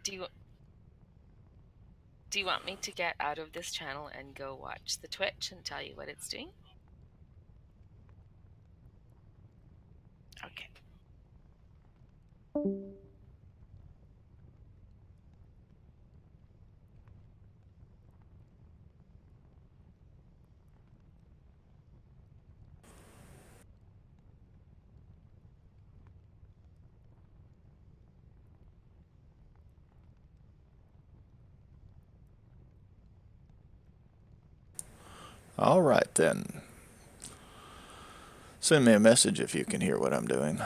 Do you do you want me to get out of this channel and go watch the Twitch and tell you what it's doing? Okay. All right then. Send me a message if you can hear what I'm doing.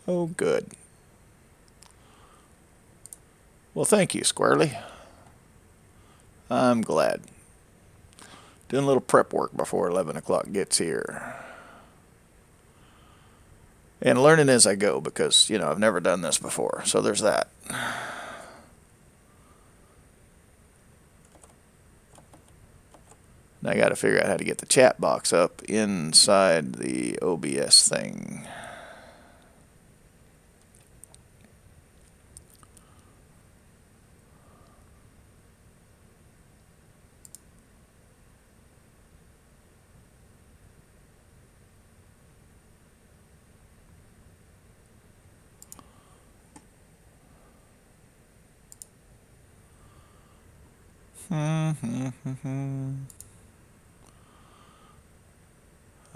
Oh, good. Well, thank you, Squarely. I'm glad. Doing a little prep work before 11 o'clock gets here. And learning as I go because, I've never done this before. So there's that. Now I got to figure out how to get the chat box up inside the OBS thing.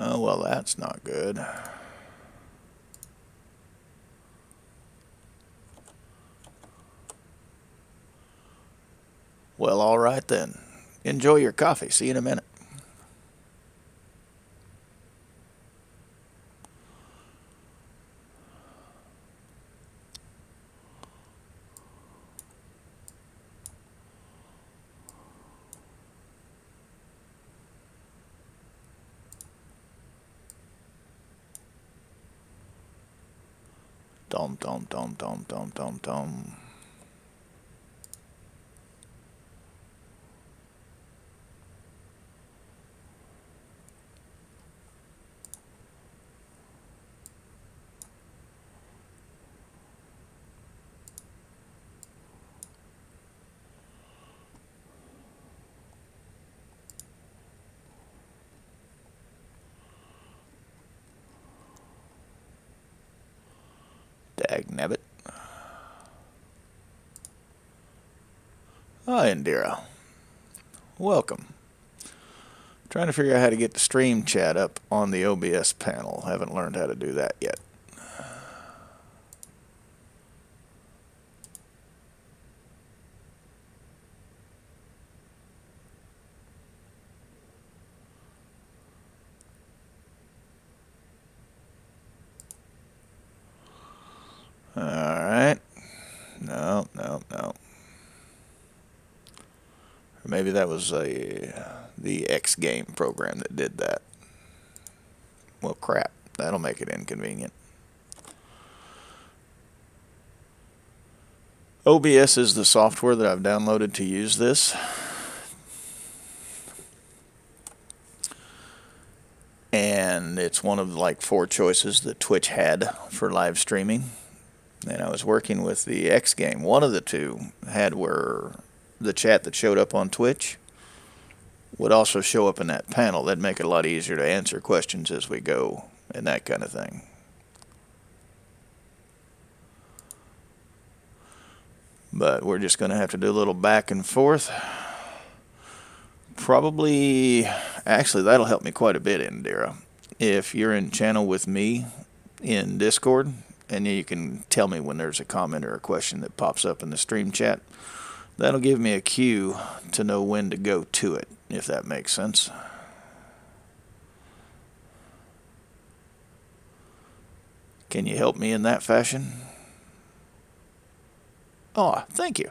Oh, well, that's not good. Well, all right then. Enjoy your coffee. See you in a minute. Dom, dom, dom, dom, dom, dom, dom. Dagnabbit. Hi, Indira. Welcome. Trying to figure out how to get the stream chat up on the OBS panel. Haven't learned how to do that yet. Alright. No, no, no. Maybe that was the X game program that did that. Well, crap. That'll make it inconvenient. OBS is the software that I've downloaded to use this. And it's one of like 4 choices that Twitch had for live streaming. And I was working with the X game. One of the 2 had where the chat that showed up on Twitch would also show up in that panel. That'd make it a lot easier to answer questions as we go and that kind of thing. But we're just going to have to do a little back and forth. Probably, actually, that'll help me quite a bit, Indira. If you're in channel with me in Discord, and you can tell me when there's a comment or a question that pops up in the stream chat, that'll give me a cue to know when to go to it, if that makes sense. Can you help me in that fashion? Oh, thank you.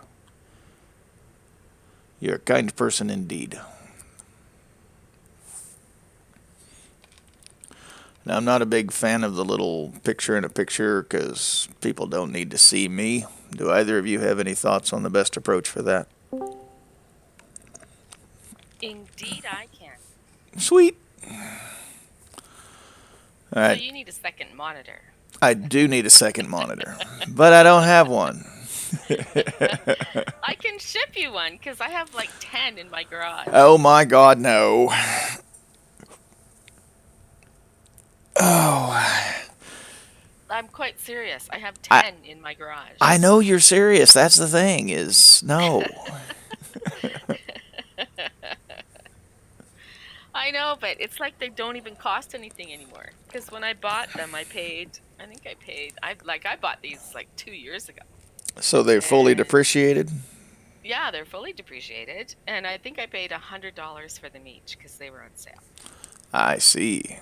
You're a kind person indeed. Now, I'm not a big fan of the little picture-in-a-picture because people don't need to see me. Do either of you have any thoughts on the best approach for that? Indeed, I can. Sweet. All So right. you need a second monitor. I do need a second monitor, but I don't have one. I can ship you one because I have like 10 in my garage. Oh my God, no. Oh, I'm quite serious. I have I 10 in my garage. I know you're serious. That's the thing is no. I know, but it's like they don't even cost anything anymore. Because when I bought them, I think I bought these like 2 years ago. So they're fully And depreciated? yeah, they're fully depreciated. And I think I paid $100 for them each because they were on sale. I see.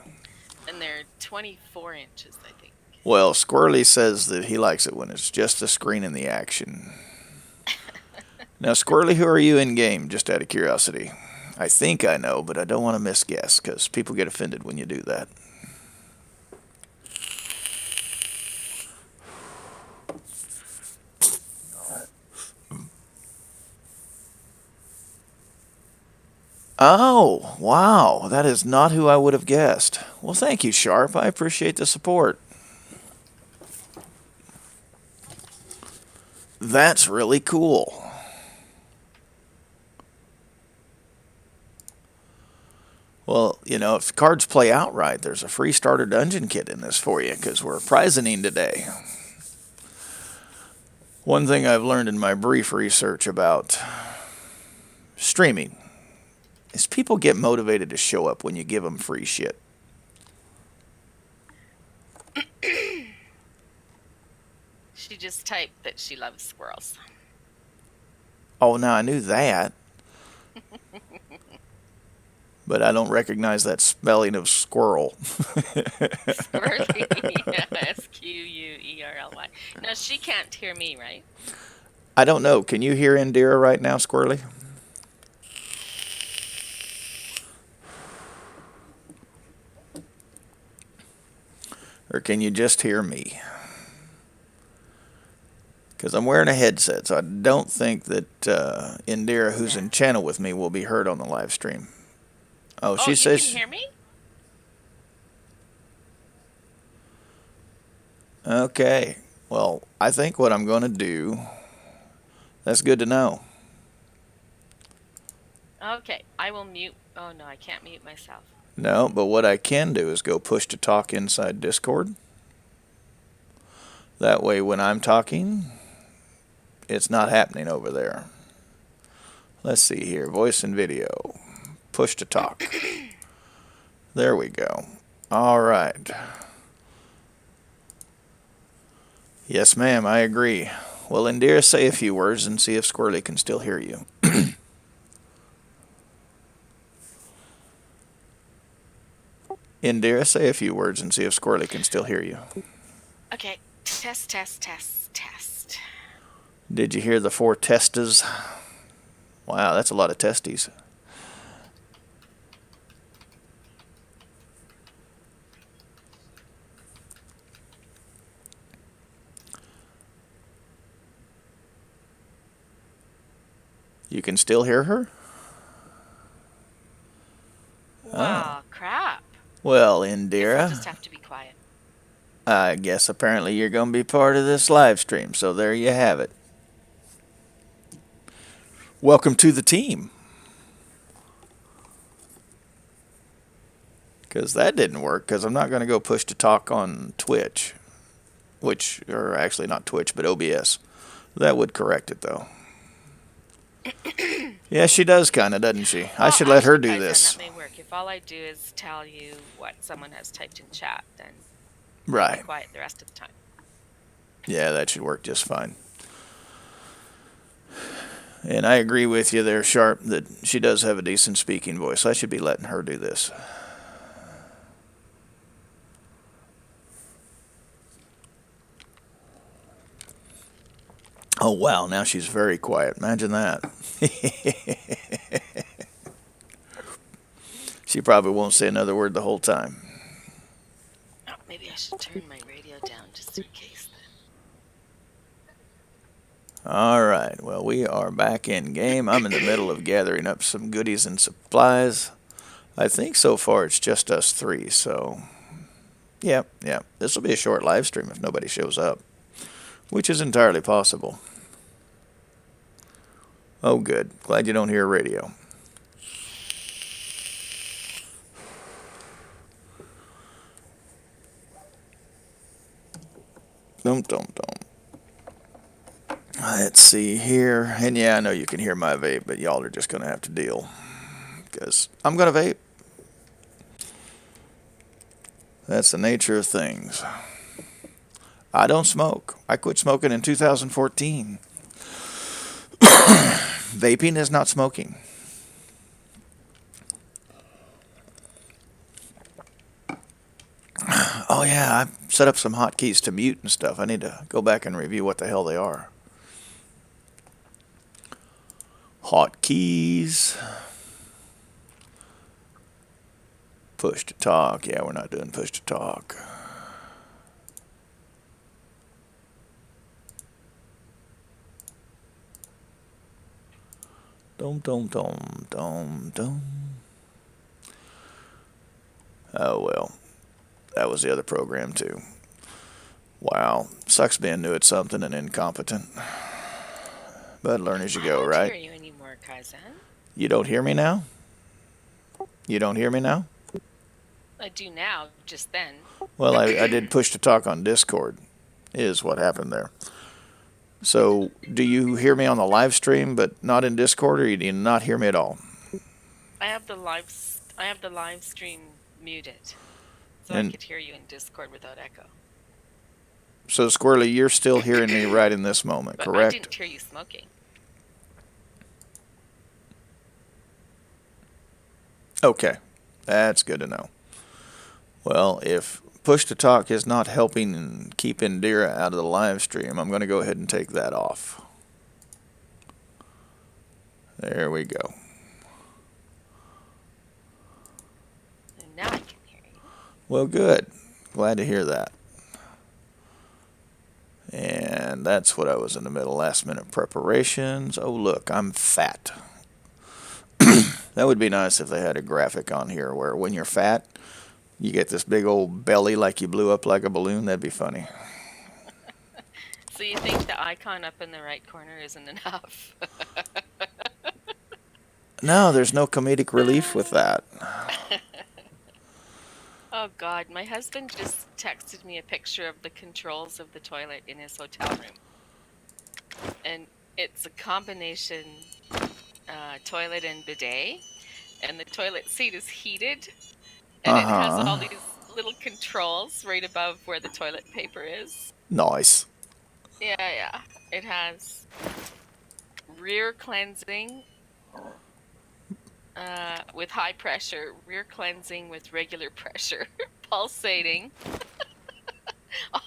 And they're 24 inches, I think. Well, Squirrely says that he likes it when it's just a screen in the action. Now, Squirrely, who are you in game, just out of curiosity? I think I know, but I don't want to misguess because people get offended when you do that. Oh, wow. That is not who I would have guessed. Well, thank you, Sharp. I appreciate the support. That's really cool. Well, you know, if cards play out right, there's a free starter dungeon kit in this for you because we're prizing today. One thing I've learned in my brief research about streaming is people get motivated to show up when you give them free shit. She just typed that she loves squirrels. Oh, now I knew that, but I don't recognize that spelling of squirrel. Squirrely. Squerly. No, she can't hear me, right? I don't know. Can you hear Indira right now, Squirrely? Or can you just hear me? Because I'm wearing a headset, so I don't think that Indira, who's Yeah. in channel with me, will be heard on the live stream. Oh, Oh, she you can says, hear me? okay. Well, I think what I'm going to do, that's good to know. Okay, I will mute. Oh no, I can't mute myself. No, but what I can do is go push to talk inside Discord. That way, when I'm talking, it's not happening over there. Let's see here. Voice and video. Push to talk. There we go. All right. Yes, ma'am, I agree. Well, Indira, say a few words and see if Squirrely can still hear you. Indira, say a few words and see if Squirrely can still hear you. Okay, test, test, test, test. Did you hear the 4 testes? Wow, that's a lot of testes. You can still hear her? Wow, crap. Well, Guess I'll Indira, just have to be quiet. I guess apparently you're going to be part of this live stream, so there you have it. Welcome to the team. Because that didn't work, because I'm not going to go push to talk on Twitch, or actually not Twitch, but OBS. That would correct it, though. Yeah, she does kind of, doesn't she? I Well, should let her actually, do guys, then this. that may work. If all I do is tell you what someone has typed in chat, then I'll be Right. quiet the rest of the time. Yeah, that should work just fine. And I agree with you there, Sharp, that she does have a decent speaking voice. I should be letting her do this. Oh, wow, now she's very quiet. Imagine that. She probably won't say another word the whole time. Oh, maybe I should turn my radio down just in case. All right. Well, we are back in game. I'm in the middle of gathering up some goodies and supplies. I think so far it's just us three, so yeah. This will be a short live stream if nobody shows up, which is entirely possible. Oh, good. Glad you don't hear radio. Don't. Let's see here. And yeah, I know you can hear my vape, but y'all are just going to have to deal. Because I'm going to vape. That's the nature of things. I don't smoke. I quit smoking in 2014. Vaping is not smoking. Oh yeah, I set up some hotkeys to mute and stuff. I need to go back and review what the hell they are. Hotkeys. Push to talk. Yeah, we're not doing push to talk. Dum. Oh well, that was the other program too. Wow, sucks being new at something and incompetent. But learn as you go, right? I don't hear you anymore, Kaizen. You don't hear me now? You don't hear me now? I do now, just then. Well, I did push to talk on Discord, is what happened there. So, do you hear me on the live stream but not in Discord, or do you not hear me at all? I have the live stream muted, so And I could hear you in Discord without echo. So, Squirrely, you're still hearing me right in this moment, But correct? I didn't hear you smoking. Okay, that's good to know. Well, if push to talk is not helping and keep Indira out of the live stream, I'm going to go ahead and take that off. There we go. And now I can hear you. Well, good. Glad to hear that. And that's what I was in the middle, last minute preparations. Oh, look, I'm fat. That would be nice if they had a graphic on here where when you're fat, you get this big old belly like you blew up like a balloon. That'd be funny. So you think the icon up in the right corner isn't enough? No, there's no comedic relief with that. Oh God, my husband just texted me a picture of the controls of the toilet in his hotel room. And it's a combination toilet and bidet. And the toilet seat is heated. And it has all these little controls right above where the toilet paper is. Nice. Yeah. It has rear cleansing with high pressure, rear cleansing with regular pressure, pulsating,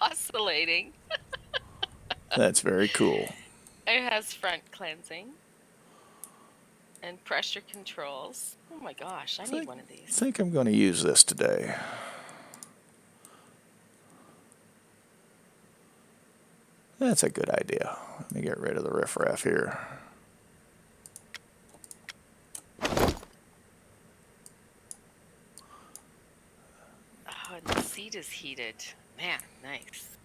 oscillating. That's very cool. It has front cleansing and pressure controls. Oh my gosh, I need one of these. I think I'm going to use this today. That's a good idea. Let me get rid of the riffraff here. Oh, and the seat is heated. Man, nice.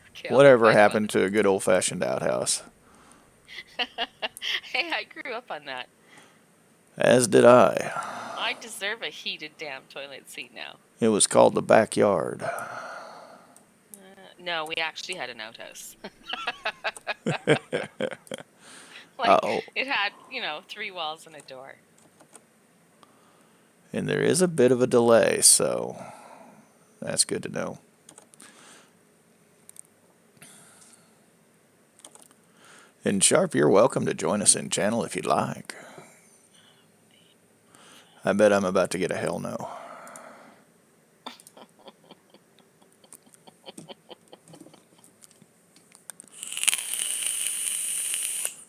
Okay, Whatever happened to a good old-fashioned outhouse? Hey, I grew up on that. As did I. I deserve a heated damn toilet seat now. It was called the backyard. No, we actually had an outhouse. Uh-oh. It had, 3 walls and a door. And there is a bit of a delay, so that's good to know. And Sharp, you're welcome to join us in channel if you'd like. I bet I'm about to get a hell no.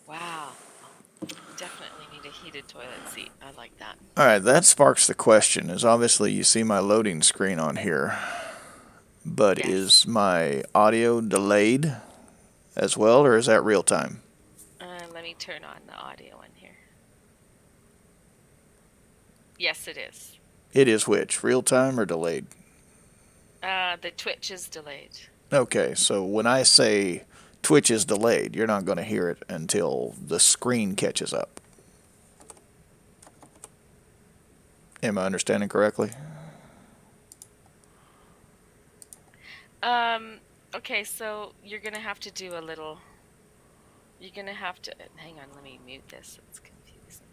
Wow. Definitely need a heated toilet seat. I like that. All right, that sparks the question. Is obviously you see my loading screen on here, but Yes. is my audio delayed? as well, or is that real time? Let me turn on the audio in here. Yes, it is. It is which? Real time or delayed? The Twitch is delayed. Okay, so when I say Twitch is delayed, you're not going to hear it until the screen catches up. Am I understanding correctly? Okay, so you're gonna have to do a little. You're gonna have to hang on. Let me mute this. It's confusing.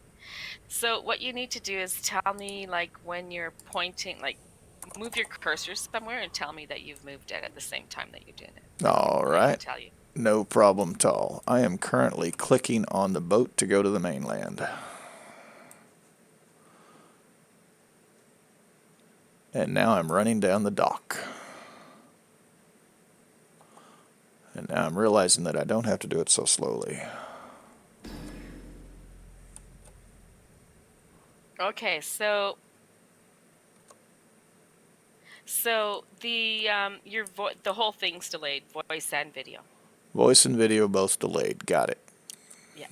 So what you need to do is tell me like when you're pointing, like move your cursor somewhere and tell me that you've moved it at the same time that you're doing it. All I can right. tell you. No problem at all. I am currently clicking on the boat to go to the mainland. And now I'm running down the dock. And now I'm realizing that I don't have to do it so slowly. Okay, so the the whole thing's delayed, voice and video. Voice and video both delayed. Got it. Yeah.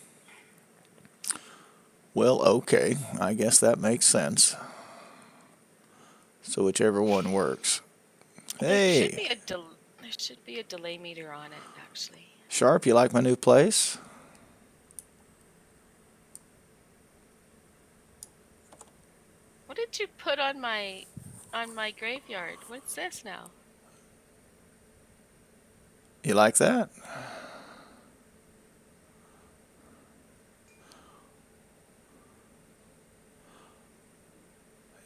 Well, okay. I guess that makes sense. So whichever one works. Hey, There should be a delay meter on it actually. Sharp, you like my new place? What did you put on my graveyard? What's this now? You like that?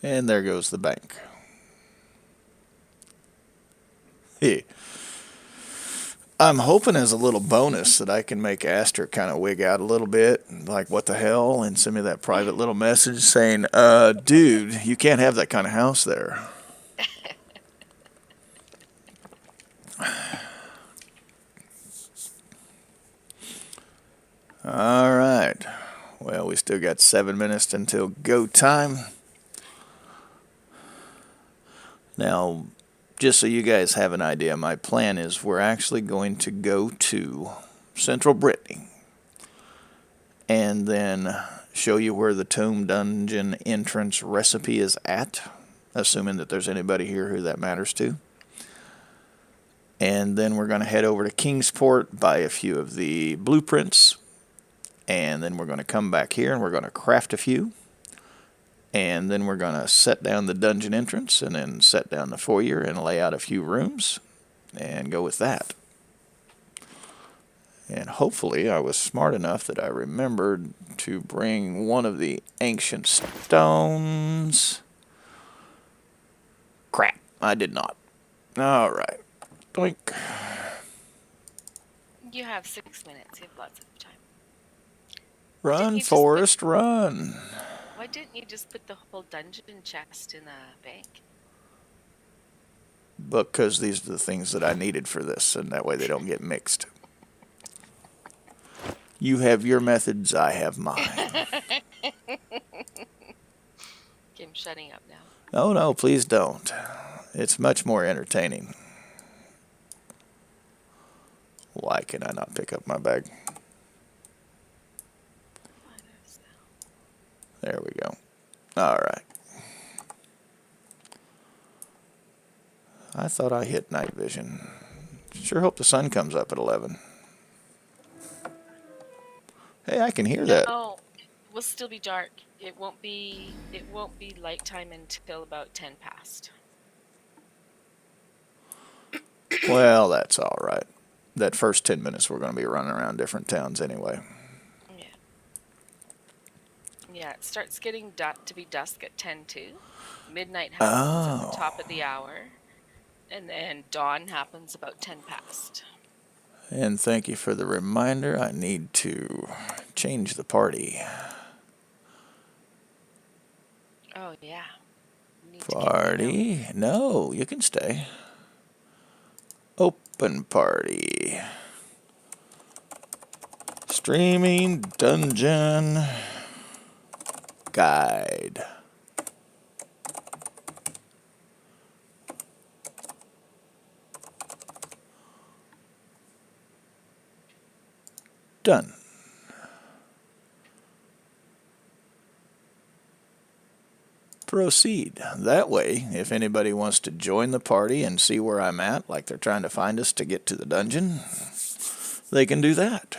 And there goes the bank. Hey. I'm hoping as a little bonus that I can make Aster kind of wig out a little bit, like what the hell, and send me that private little message saying, dude, you can't have that kind of house there. All right. Well, we still got 7 minutes until go time. Now, just so you guys have an idea, my plan is we're actually going to go to Central Brittany and then show you where the Tomb Dungeon entrance recipe is at, assuming that there's anybody here who that matters to. And then we're going to head over to Kingsport, buy a few of the blueprints, and then we're going to come back here and we're going to craft a few. And then we're going to set down the dungeon entrance and then set down the foyer and lay out a few rooms and go with that. And hopefully I was smart enough that I remembered to bring one of the ancient stones. Crap, I did not. All right. Doink. You have 6 minutes. You have lots of time. Run, Forrest, run. Why didn't you just put the whole dungeon chest in a bank? Because these are the things that I needed for this, and that way they don't get mixed. You have your methods, I have mine. Okay, I'm shutting up now. Oh, no, please don't. It's much more entertaining. Why can I not pick up my bag? There we go. All right. I thought I hit night vision. Sure hope the sun comes up at 11. Hey, I can hear that. No, it will still be dark. It won't be light time until about 10 past. Well, that's all right. That first 10 minutes we're going to be running around different towns anyway. Yeah. Yeah, it starts getting to be dusk at 10 too. Midnight happens at the top of the hour. And then dawn happens about 10 past. And thank you for the reminder. I need to change the party. Oh, yeah. Party? No, you can stay. Open party. Streaming dungeon guide. Done. Proceed. That way, if anybody wants to join the party and see where I'm at, like they're trying to find us to get to the dungeon, they can do that.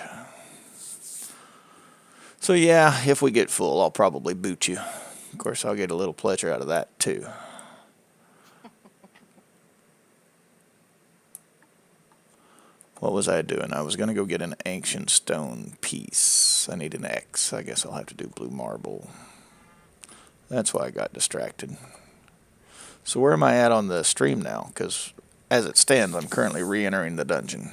So yeah, if we get full, I'll probably boot you. Of course, I'll get a little pleasure out of that too. What was I doing? I was going to go get an ancient stone piece. I need an X. I guess I'll have to do blue marble. That's why I got distracted. So where am I at on the stream now? Because as it stands, I'm currently re-entering the dungeon.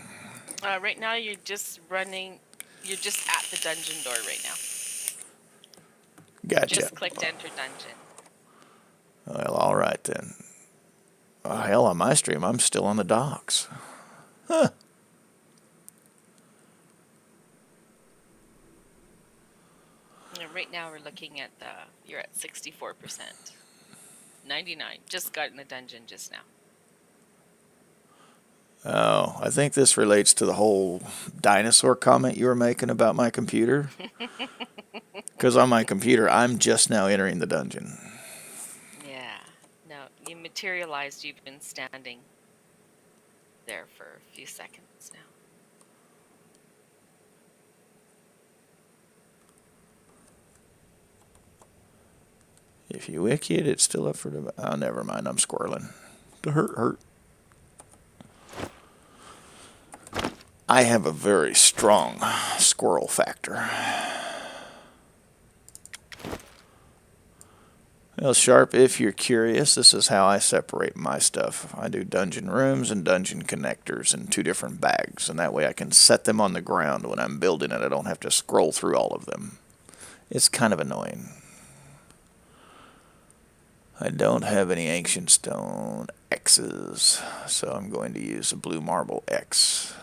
Right now, you're just running. You're just at the dungeon door right now. Gotcha. Just clicked enter dungeon. Well, all right then. Oh, hell, on my stream, I'm still on the docks. Huh. Right now, we're looking at you're at 64%. 99. Just got in the dungeon just now. Oh, I think this relates to the whole dinosaur comment you were making about my computer. Because on my computer, I'm just now entering the dungeon. Yeah. No, you materialized. You've been standing there for a few seconds now. If you wiki it, it's still up for the... Oh, never mind. I'm squirreling. The hurt. I have a very strong squirrel factor. Well, Sharp, if you're curious, this is how I separate my stuff. I do dungeon rooms and dungeon connectors in 2 different bags, and that way I can set them on the ground when I'm building it. I don't have to scroll through all of them. It's kind of annoying. I don't have any ancient stone X's, so I'm going to use a blue marble X.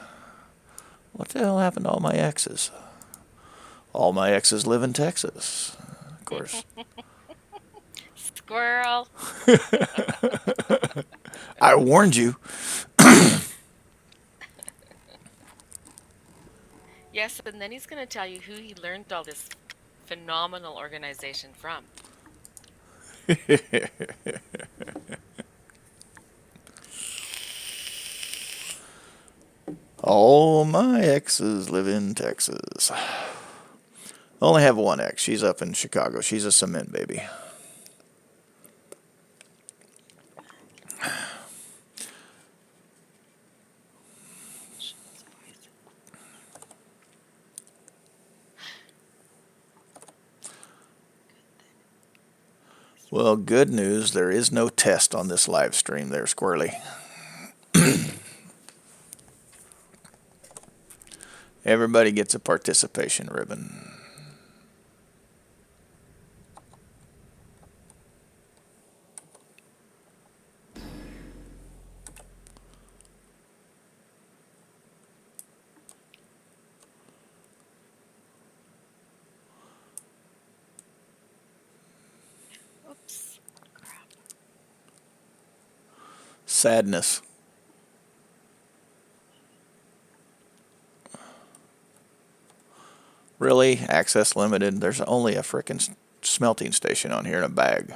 What the hell happened to all my X's? All my X's live in Texas, of course. Squirrel. I warned you. Yes, and then he's going to tell you who he learned all this phenomenal organization from. All my exes live in Texas. I only have one ex. She's up in Chicago. She's a cement baby. Well, good news. There is no test on this live stream there, Squirrely. Everybody gets a participation ribbon. Oops. Crap. Sadness. Really? Access limited? There's only a frickin' smelting station on here in a bag.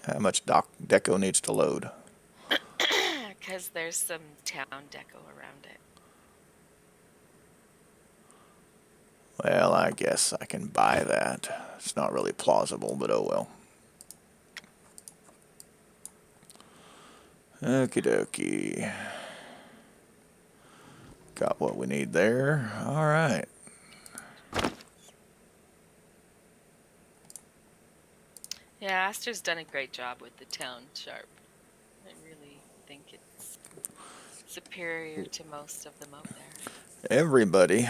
How much deco needs to load? Because there's some town deco around it. Well, I guess I can buy that. It's not really plausible, but oh well. Okie dokie. Got what we need there. All right. Yeah, Aster's done a great job with the town Sharp. I really think it's superior to most of them out there. Everybody,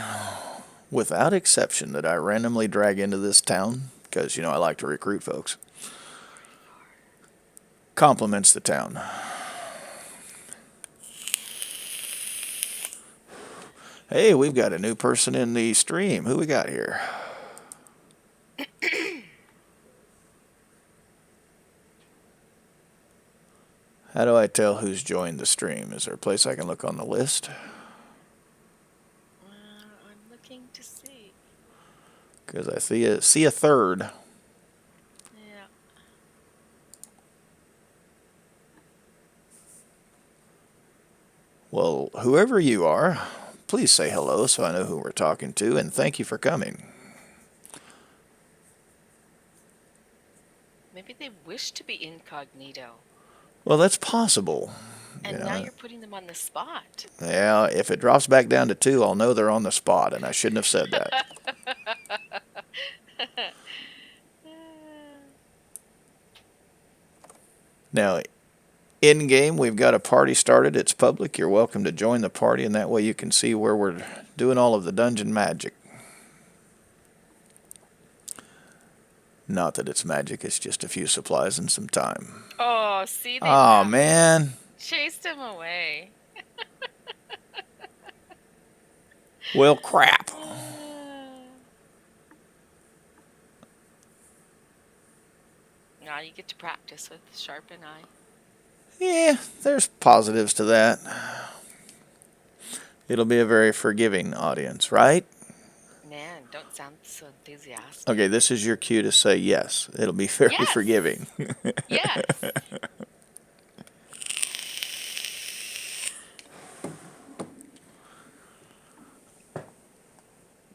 without exception, that I randomly drag into this town, because, you know, I like to recruit folks, compliments the town. Hey, we've got a new person in the stream. Who we got here? How do I tell who's joined the stream? Is there a place I can look on the list? I'm looking to see. Because I see a third. Yeah. Well, whoever you are, please say hello so I know who we're talking to, and thank you for coming. Maybe they wish to be incognito. Well, that's possible. And now you're putting them on the spot. Yeah, if it drops back down to 2, I'll know they're on the spot, and I shouldn't have said that. Now, in game, we've got a party started. It's public. You're welcome to join the party, and that way you can see where we're doing all of the dungeon magic. Not that it's magic, it's just a few supplies and some time. Oh, see, they Oh, man. chased him away. Well, crap. Now you get to practice with sharpen eye. Yeah, there's positives to that. It'll be a very forgiving audience, right? Man, don't sound so enthusiastic. Okay, this is your cue to say yes. It'll be very Yes. forgiving. Yes.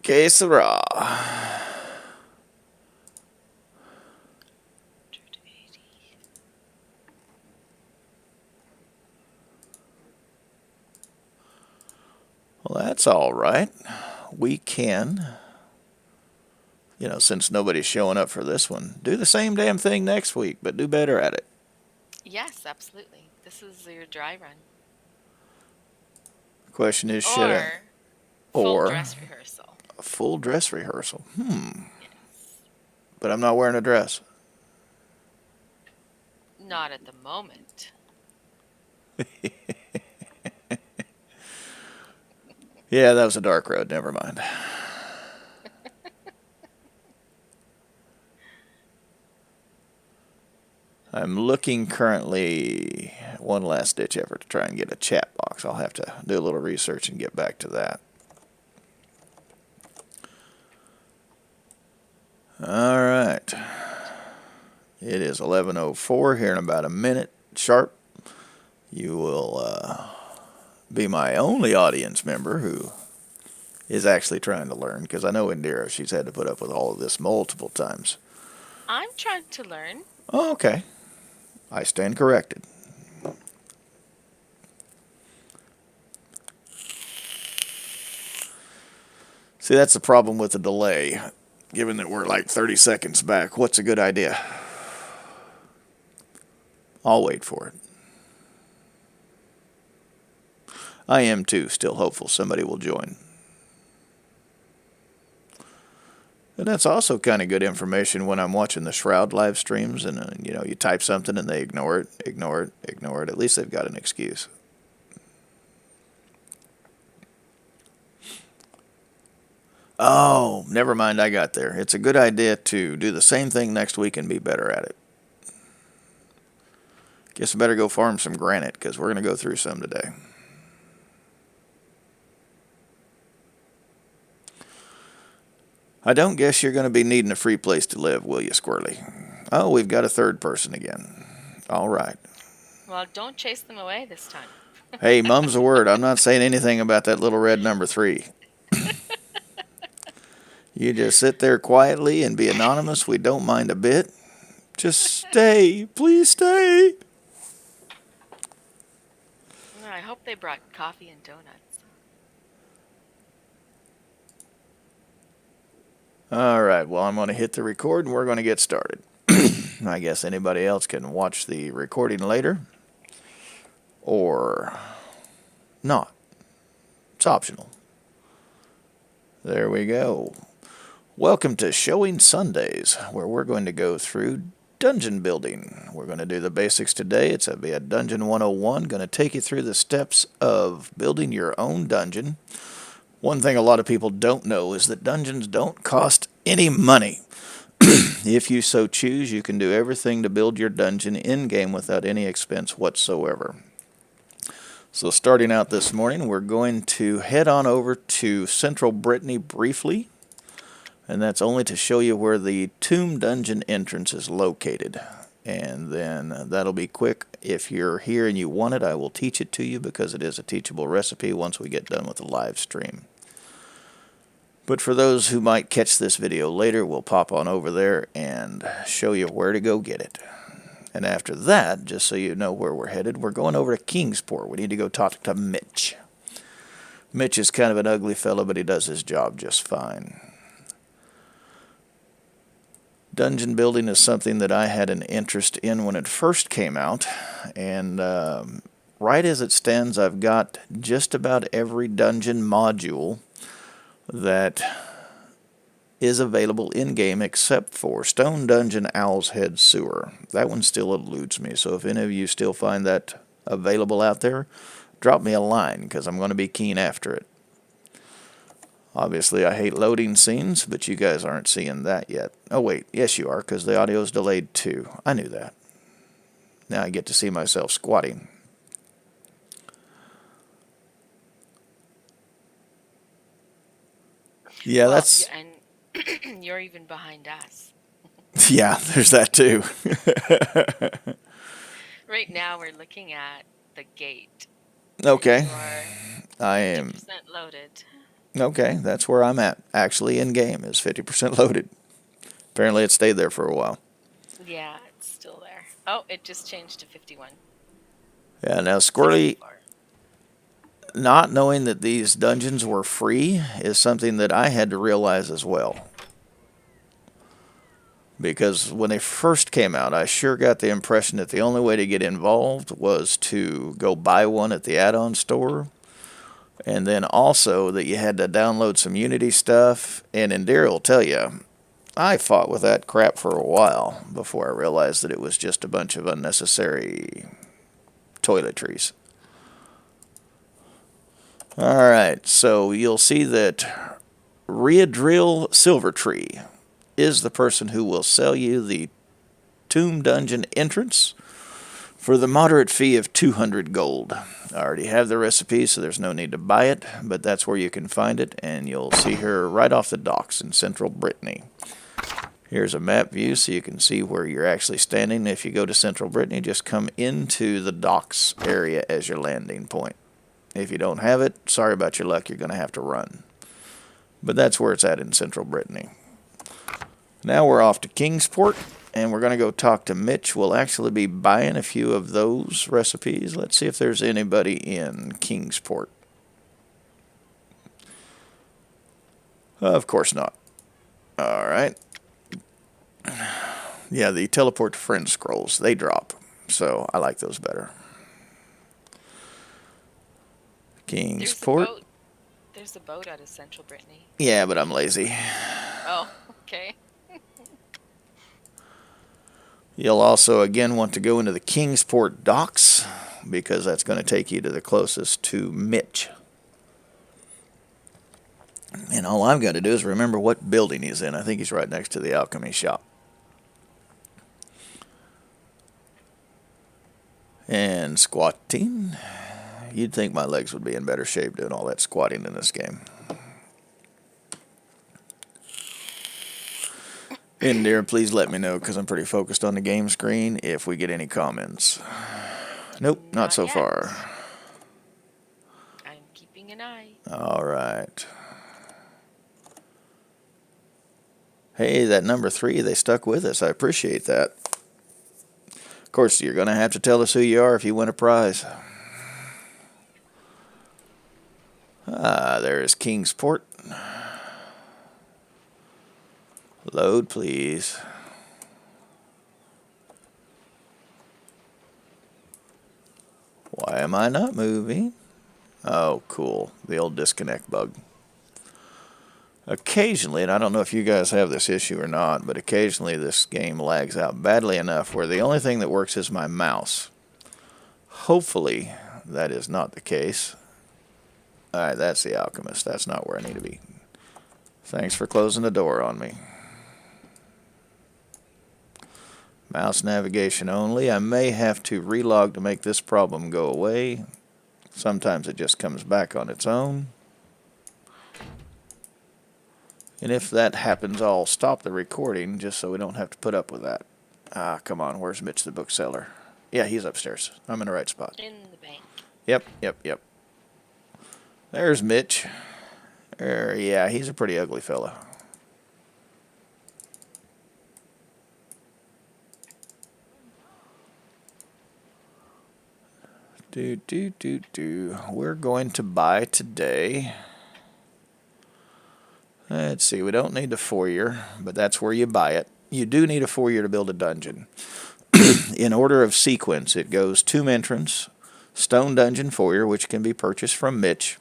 Que sera. 180. Well, that's all right. We can, since nobody's showing up for this one, do the same damn thing next week, but do better at it. Yes, absolutely. This is your dry run. The question is, should I? Full Or dress rehearsal. a full dress rehearsal. Yes. But I'm not wearing a dress. Not at the moment. Yeah, that was a dark road. Never mind. I'm looking currently one last ditch effort to try and get a chat box. I'll have to do a little research and get back to that. All right. It is 11:04 here in about a minute sharp. You will be my only audience member who is actually trying to learn, because I know Indira, she's had to put up with all of this multiple times. I'm trying to learn. Oh, okay. I stand corrected. See, that's the problem with the delay. Given that we're like 30 seconds back, what's a good idea? I'll wait for it. I am too, still hopeful somebody will join. And that's also kind of good information when I'm watching the Shroud live streams and, you type something and they ignore it. At least they've got an excuse. Oh, never mind, I got there. It's a good idea to do the same thing next week and be better at it. Guess I better go farm some granite, because we're going to go through some today. I don't guess you're going to be needing a free place to live, will you, Squirrely? Oh, we've got a third person again. All right. Well, don't chase them away this time. Hey, mum's the word. I'm not saying anything about that little red number 3. You just sit there quietly and be anonymous. We don't mind a bit. Just stay. Please stay. I hope they brought coffee and donuts. All right, well, I'm going to hit the record and we're going to get started. I guess anybody else can watch the recording later or not. It's optional. There we go. Welcome to Showing Sundays, where we're going to go through dungeon building. We're going to do the basics today. It's going to be a Dungeon 101, going to take you through the steps of building your own dungeon. One thing a lot of people don't know is that dungeons don't cost any money. If you so choose, you can do everything to build your dungeon in-game without any expense whatsoever. So starting out this morning, we're going to head on over to Central Brittany briefly. And that's only to show you where the tomb dungeon entrance is located. And then that'll be quick. If you're here and you want it, I will teach it to you because it is a teachable recipe once we get done with the live stream. But for those who might catch this video later, we'll pop on over there and show you where to go get it. And after that, just so you know where we're headed, we're going over to Kingsport. We need to go talk to Mitch. Mitch is kind of an ugly fellow, but he does his job just fine. Dungeon building is something that I had an interest in when it first came out. And right as it stands, I've got just about every dungeon module that is available in-game except for Stone Dungeon Owl's Head Sewer. That one still eludes me, so if any of you still find that available out there, drop me a line, because I'm going to be keen after it. Obviously, I hate loading scenes, but you guys aren't seeing that yet. Oh wait, yes you are, because the audio is delayed too. I knew that. Now I get to see myself squatting. Yeah, Well, that's... and you're even behind us. Yeah, there's that too. Right now, we're looking at the gate. Okay. You are I am... 50% loaded. Okay, that's where I'm at. Actually, in-game is 50% loaded. Apparently it stayed there for a while. Yeah, it's still there. Oh, it just changed to 51. Yeah, now Squirrely... 64. Not knowing that these dungeons were free is something that I had to realize as well. Because when they first came out, I sure got the impression that the only way to get involved was to go buy one at the add-on store. And then also that you had to download some Unity stuff. And Indira will tell you, I fought with that crap for a while before I realized that it was just a bunch of unnecessary toiletries. Alright, so you'll see that Riadril Silvertree is the person who will sell you the Tomb Dungeon entrance for the moderate fee of 200 gold. I already have the recipe, so there's no need to buy it, but that's where you can find it, and you'll see her right off the docks in central Brittany. Here's a map view so you can see where you're actually standing. If you go to central Brittany, just come into the docks area as your landing point. If you don't have it, sorry about your luck, you're going to have to run. But that's where it's at in central Brittany. Now we're off to Kingsport, and we're going to go talk to Mitch. We'll actually be buying a few of those recipes. Let's see if there's anybody in Kingsport. Of course not. Alright. Yeah, the teleport to friend scrolls, they drop. So I like those better. Kingsport. There's a boat out of central Brittany. Yeah, but I'm lazy. Oh, okay. You'll also, again, want to go into the Kingsport docks, because that's going to take you to the closest to Mitch. And all I've got to do is remember what building he's in. I think he's right next to the alchemy shop. And squatting. You'd think my legs would be in better shape doing all that squatting in this game. Indira, please let me know, because I'm pretty focused on the game screen, if we get any comments. Nope, not so yet. far. I'm keeping an eye. Alright. Hey, that number 3, they stuck with us. I appreciate that. Of course, you're going to have to tell us who you are if you win a prize. There's Kingsport. Load, please. Why am I not moving? Oh, cool. The old disconnect bug. Occasionally, and I don't know if you guys have this issue or not, but occasionally this game lags out badly enough where the only thing that works is my mouse. Hopefully, that is not the case. Alright, that's the alchemist. That's not where I need to be. Thanks for closing the door on me. Mouse navigation only. I may have to relog to make this problem go away. Sometimes it just comes back on its own. And if that happens, I'll stop the recording just so we don't have to put up with that. Ah, come on. Where's Mitch the bookseller? Yeah, he's upstairs. I'm in the right spot. In the bank. Yep. There's Mitch. Yeah, he's a pretty ugly fella. We're going to buy today. Let's see, we don't need the foyer, but that's where you buy it. You do need a foyer to build a dungeon. In order of sequence, it goes tomb entrance, stone dungeon foyer, which can be purchased from Mitch,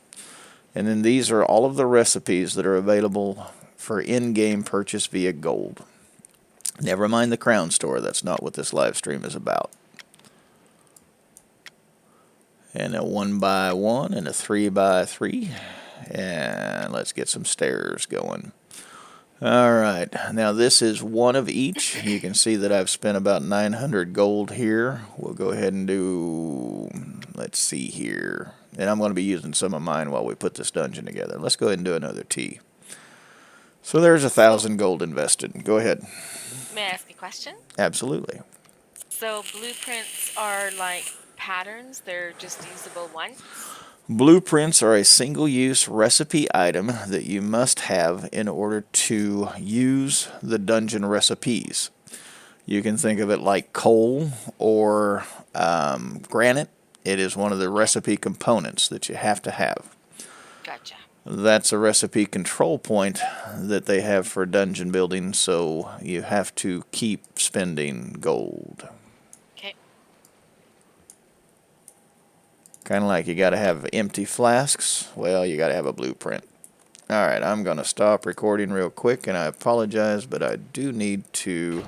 and then these are all of the recipes that are available for in-game purchase via gold. Never mind the crown store, that's not what this live stream is about. And a 1x1 and a 3x3. And let's get some stairs going. Alright, now this is one of each. You can see that I've spent about 900 gold here. We'll go ahead and do, let's see here. And I'm going to be using some of mine while we put this dungeon together. Let's go ahead and do another tea. So there's 1,000 gold invested. Go ahead. May I ask a question? Absolutely. So blueprints are like patterns, they're just usable once? Blueprints are a single-use recipe item that you must have in order to use the dungeon recipes. You can think of it like coal or granite. It is one of the recipe components that you have to have. Gotcha. That's a recipe control point that they have for dungeon building, so you have to keep spending gold. Okay. Kind of like you got to have empty flasks. Well, you got to have a blueprint. All right, I'm going to stop recording real quick, and I apologize, but I do need to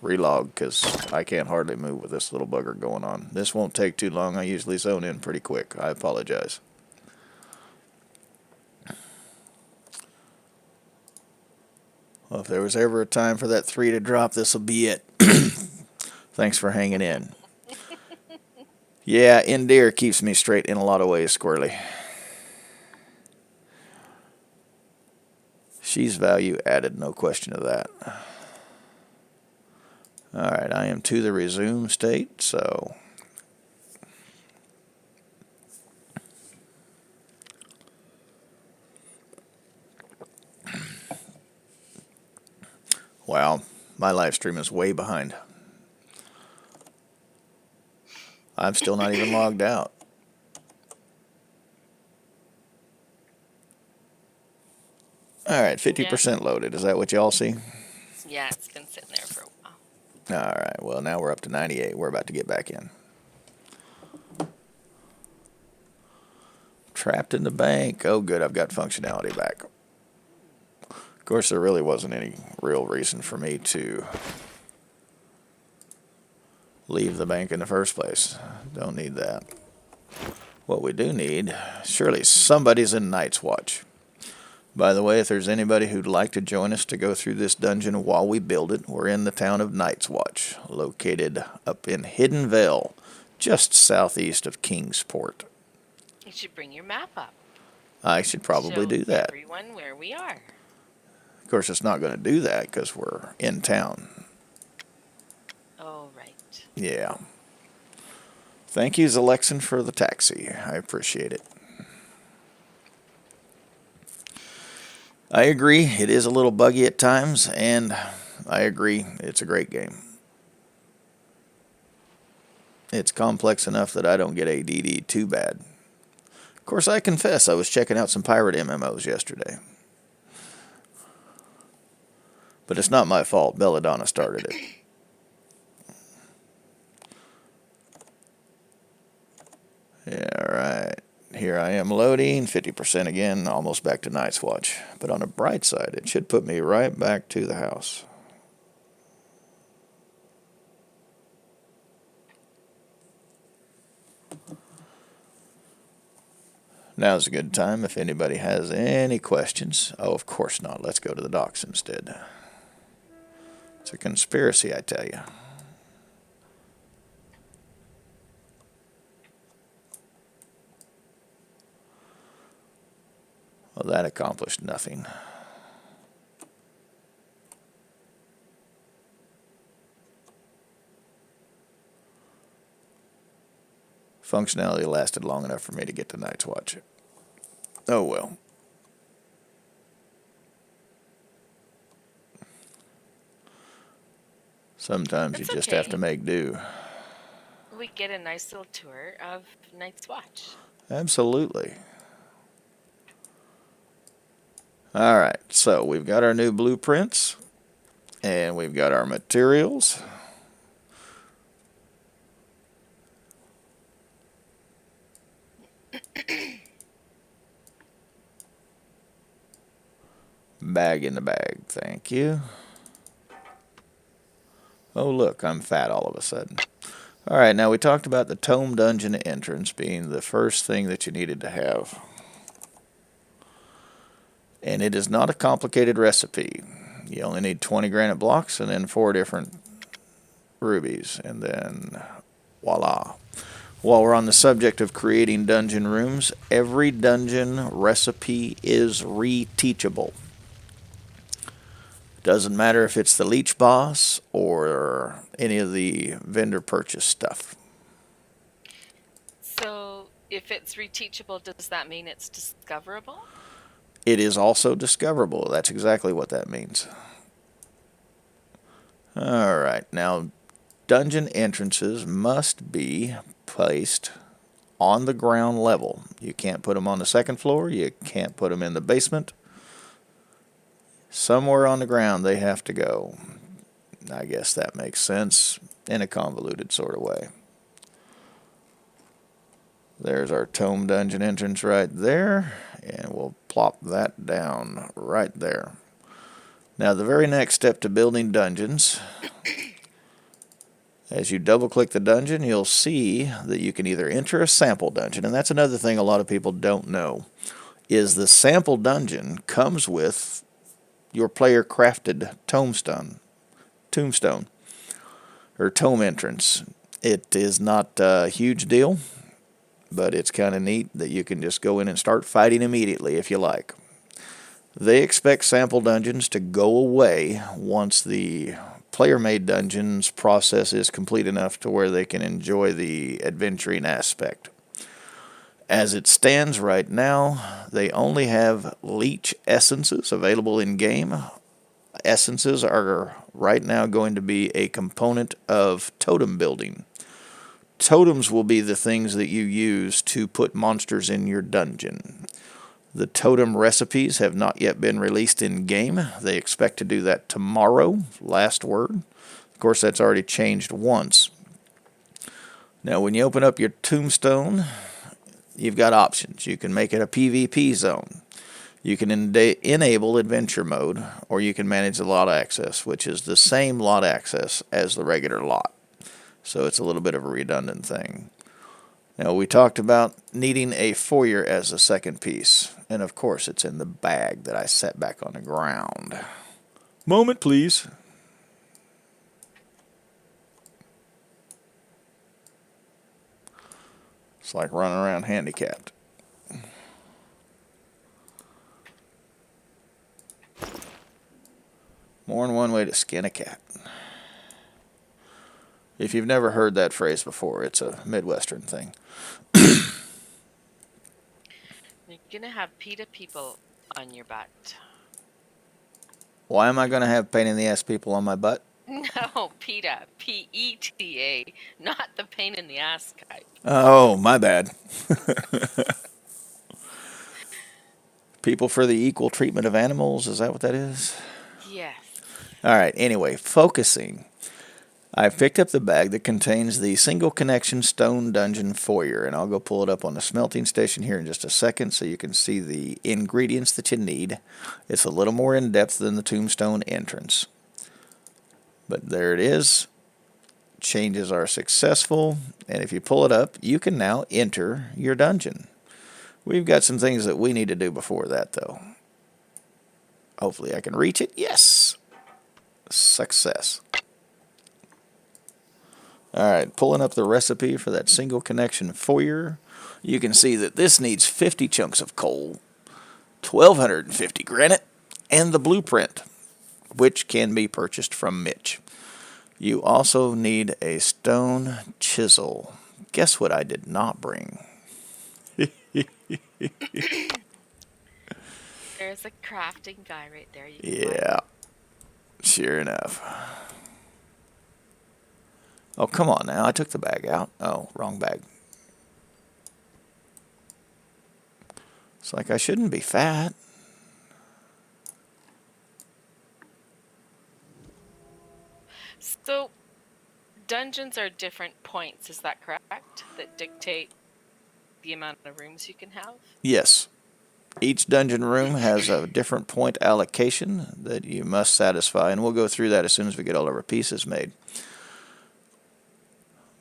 relog because I can't hardly move with this little bugger going on. This won't take too long. I usually zone in pretty quick. I apologize. Well, if there was ever a time for that 3 to drop, this will be it. Thanks for hanging in. Yeah, Endear keeps me straight in a lot of ways, Squirrely. She's value added, no question of that. Alright, I am to the resume state, so... Wow, my live stream is way behind. I'm still not even logged out. Alright, 50% loaded. Is that what y'all see? Yeah, it's been sitting there for a while. Alright, well now we're up to 98. We're about to get back in. Trapped in the bank. Oh good, I've got functionality back. Of course, there really wasn't any real reason for me to leave the bank in the first place. Don't need that. What we do need, surely somebody's in Night's Watch. By the way, if there's anybody who'd like to join us to go through this dungeon while we build it, we're in the town of Night's Watch, located up in Hidden Vale, just southeast of Kingsport. You should bring your map up. I should probably Show do that. everyone where we are. Of course, it's not going to do that because we're in town. Oh, right. Yeah. Thank you, Zalexin, for the taxi. I appreciate it. I agree, it is a little buggy at times, and I agree, it's a great game. It's complex enough that I don't get ADD too bad. Of course, I confess I was checking out some pirate MMOs yesterday. But it's not my fault. Belladonna started it. Yeah, right. Here I am loading. 50% again. Almost back to Night's Watch. But on the bright side, it should put me right back to the house. Now's a good time if anybody has any questions. Oh, of course not. Let's go to the docks instead. It's a conspiracy, I tell you. Well, that accomplished nothing. Functionality lasted long enough for me to get to Night's Watch. Oh well. Sometimes you It's just have to okay. make do. We get a nice little tour of Night's Watch. Absolutely. All right, so we've got our new blueprints, and we've got our materials. Bag in the bag, thank you. Oh look, I'm fat all of a sudden. All right, now we talked about the Tome Dungeon entrance being the first thing that you needed to have. And it is not a complicated recipe. You only need 20 granite blocks and then 4 different rubies, and then voila. While we're on the subject of creating dungeon rooms, every dungeon recipe is reteachable. Doesn't matter if it's the leech boss or any of the vendor purchase stuff. So, if it's reteachable, does that mean it's discoverable? It is also discoverable. That's exactly what that means. All right, now dungeon entrances must be placed on the ground level. You can't put them on the second floor. You can't put them in the basement. Somewhere on the ground they have to go. I guess that makes sense in a convoluted sort of way. There's our Tome Dungeon entrance right there, and we'll plop that down right there. Now the very next step to building dungeons, as you double click the dungeon, you'll see that you can either enter a sample dungeon, and that's another thing a lot of people don't know, is the sample dungeon comes with your player crafted tombstone, or tome entrance. It is not a huge deal, but it's kind of neat that you can just go in and start fighting immediately if you like. They expect sample dungeons to go away once the player-made dungeons process is complete enough to where they can enjoy the adventuring aspect. As it stands right now, they only have leech essences available in game. Essences are right now going to be a component of totem building. Totems will be the things that you use to put monsters in your dungeon. The totem recipes have not yet been released in game. They expect to do that tomorrow, last word. Of course, that's already changed once. Now, when you open up your tombstone, you've got options. You can make it a PvP zone. You can enable adventure mode, or you can manage the lot access, which is the same lot access as the regular lot. So it's a little bit of a redundant thing. Now, we talked about needing a foyer as a second piece. And of course, it's in the bag that I set back on the ground. Moment, please. It's like running around handicapped. More than one way to skin a cat. If you've never heard that phrase before, it's a Midwestern thing. You're gonna have PETA people on your butt. Why am I going to have pain in the ass people on my butt? No, PETA. PETA. Not the pain in the ass type. Oh, my bad. People for the equal treatment of animals, is that what that is? Yes. All right, anyway, focusing. I've picked up the bag that contains the single connection stone dungeon foyer, and I'll go pull it up on the smelting station here in just a second so you can see the ingredients that you need. It's a little more in depth than the tombstone entrance. But there it is. Changes are successful, and if you pull it up, you can now enter your dungeon. We've got some things that we need to do before that, though. Hopefully I can reach it. Yes! Success. All right, pulling up the recipe for that single connection foyer. You can see that this needs 50 chunks of coal, 1,250 granite, and the blueprint, which can be purchased from Mitch. You also need a stone chisel. Guess what I did not bring? There's a crafting guy right there. You can Yeah, sure enough. Oh, come on now. I took the bag out. Oh, wrong bag. It's like I shouldn't be fat. So, dungeons are different points, is that correct? That dictate the amount of rooms you can have? Yes. Each dungeon room has a different point allocation that you must satisfy, and we'll go through that as soon as we get all of our pieces made.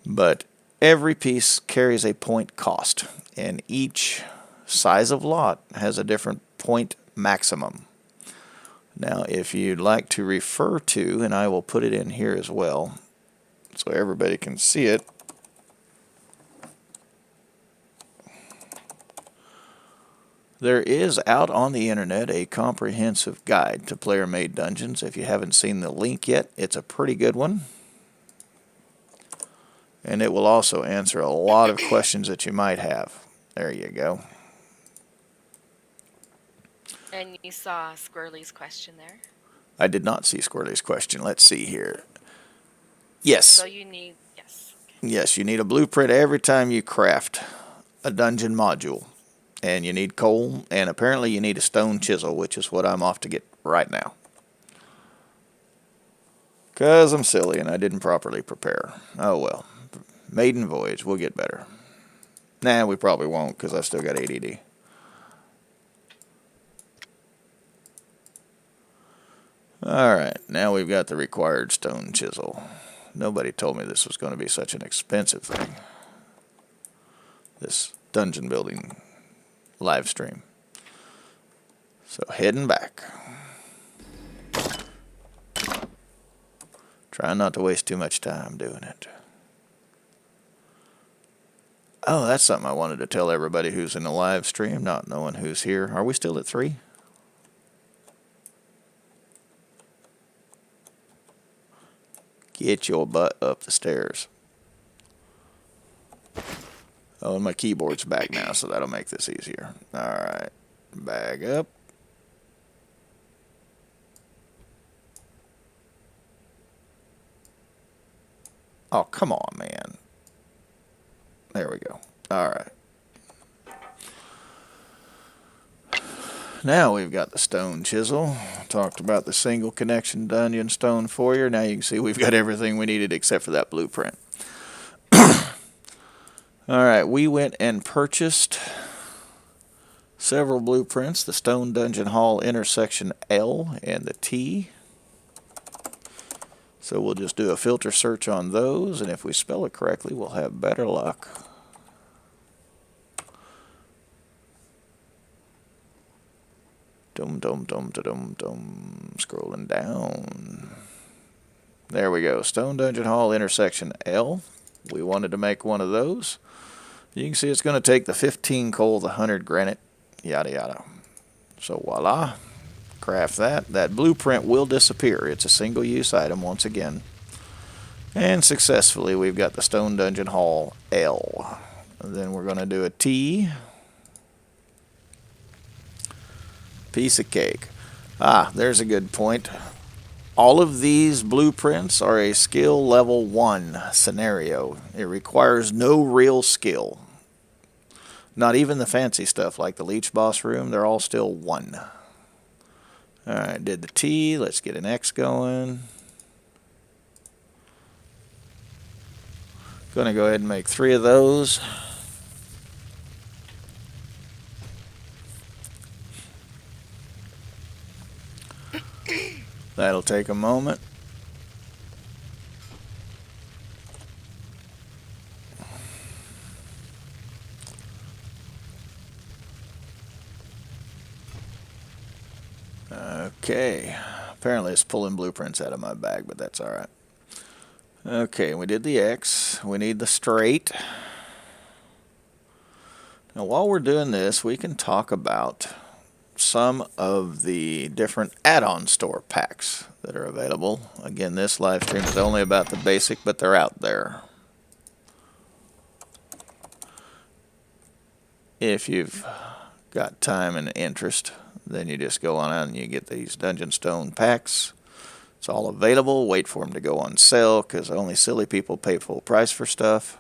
But every piece carries a point cost, and each size of lot has a different point maximum. Now, if you'd like to refer to, and I will put it in here as well, so everybody can see it. There is out on the internet a comprehensive guide to player-made dungeons. If you haven't seen the link yet, it's a pretty good one. And it will also answer a lot of questions that you might have. There you go. And you saw Squirrely's question there. I did not see Squirrely's question. Let's see here. Yes. So you need, yes. Yes, you need a blueprint every time you craft a dungeon module. And you need coal, and apparently you need a stone chisel, which is what I'm off to get right now. Because I'm silly and I didn't properly prepare. Oh well. Maiden voyage, we'll get better. Nah, we probably won't because I've still got ADD. Alright, now we've got the required stone chisel. Nobody told me this was going to be such an expensive thing. This dungeon building live stream. So heading back. Trying not to waste too much time doing it. Oh, that's something I wanted to tell everybody who's in the live stream, not knowing who's here. Are we still at 3? Get your butt up the stairs. Oh, and my keyboard's back now, so that'll make this easier. Alright, bag up. Oh, come on, man. There we go. Alright. Now we've got the stone chisel. Talked about the single connection dungeon stone foyer. Now you can see we've got everything we needed except for that blueprint. Alright, we went and purchased several blueprints. The Stone Dungeon Hall intersection L and the T. So we'll just do a filter search on those, and if we spell it correctly, we'll have better luck. Dum dum dum da dum dum. Scrolling down. There we go. Stone Dungeon Hall intersection L. We wanted to make one of those. You can see it's going to take the 15 coal, the 100 granite, yada yada. So voila. Craft that. That blueprint will disappear. It's a single use item once again. And successfully we've got the Stone Dungeon Hall L. And then we're going to do a T. Piece of cake. Ah, there's a good point. All of these blueprints are a skill level 1 scenario. It requires no real skill. Not even the fancy stuff like the Leech Boss room. They're all still 1. Alright, did the T. Let's get an X going. Gonna go ahead and make 3 of those. That'll take a moment. Okay. Apparently it's pulling blueprints out of my bag, but that's alright. Okay, we did the X. We need the straight. Now while we're doing this, we can talk about some of the different add-on store packs that are available. Again, this live stream is only about the basic, but they're out there. If you've got time and interest, then you just go on out and you get these Dungeon Stone packs. It's all available. Wait for them to go on sale, because only silly people pay full price for stuff.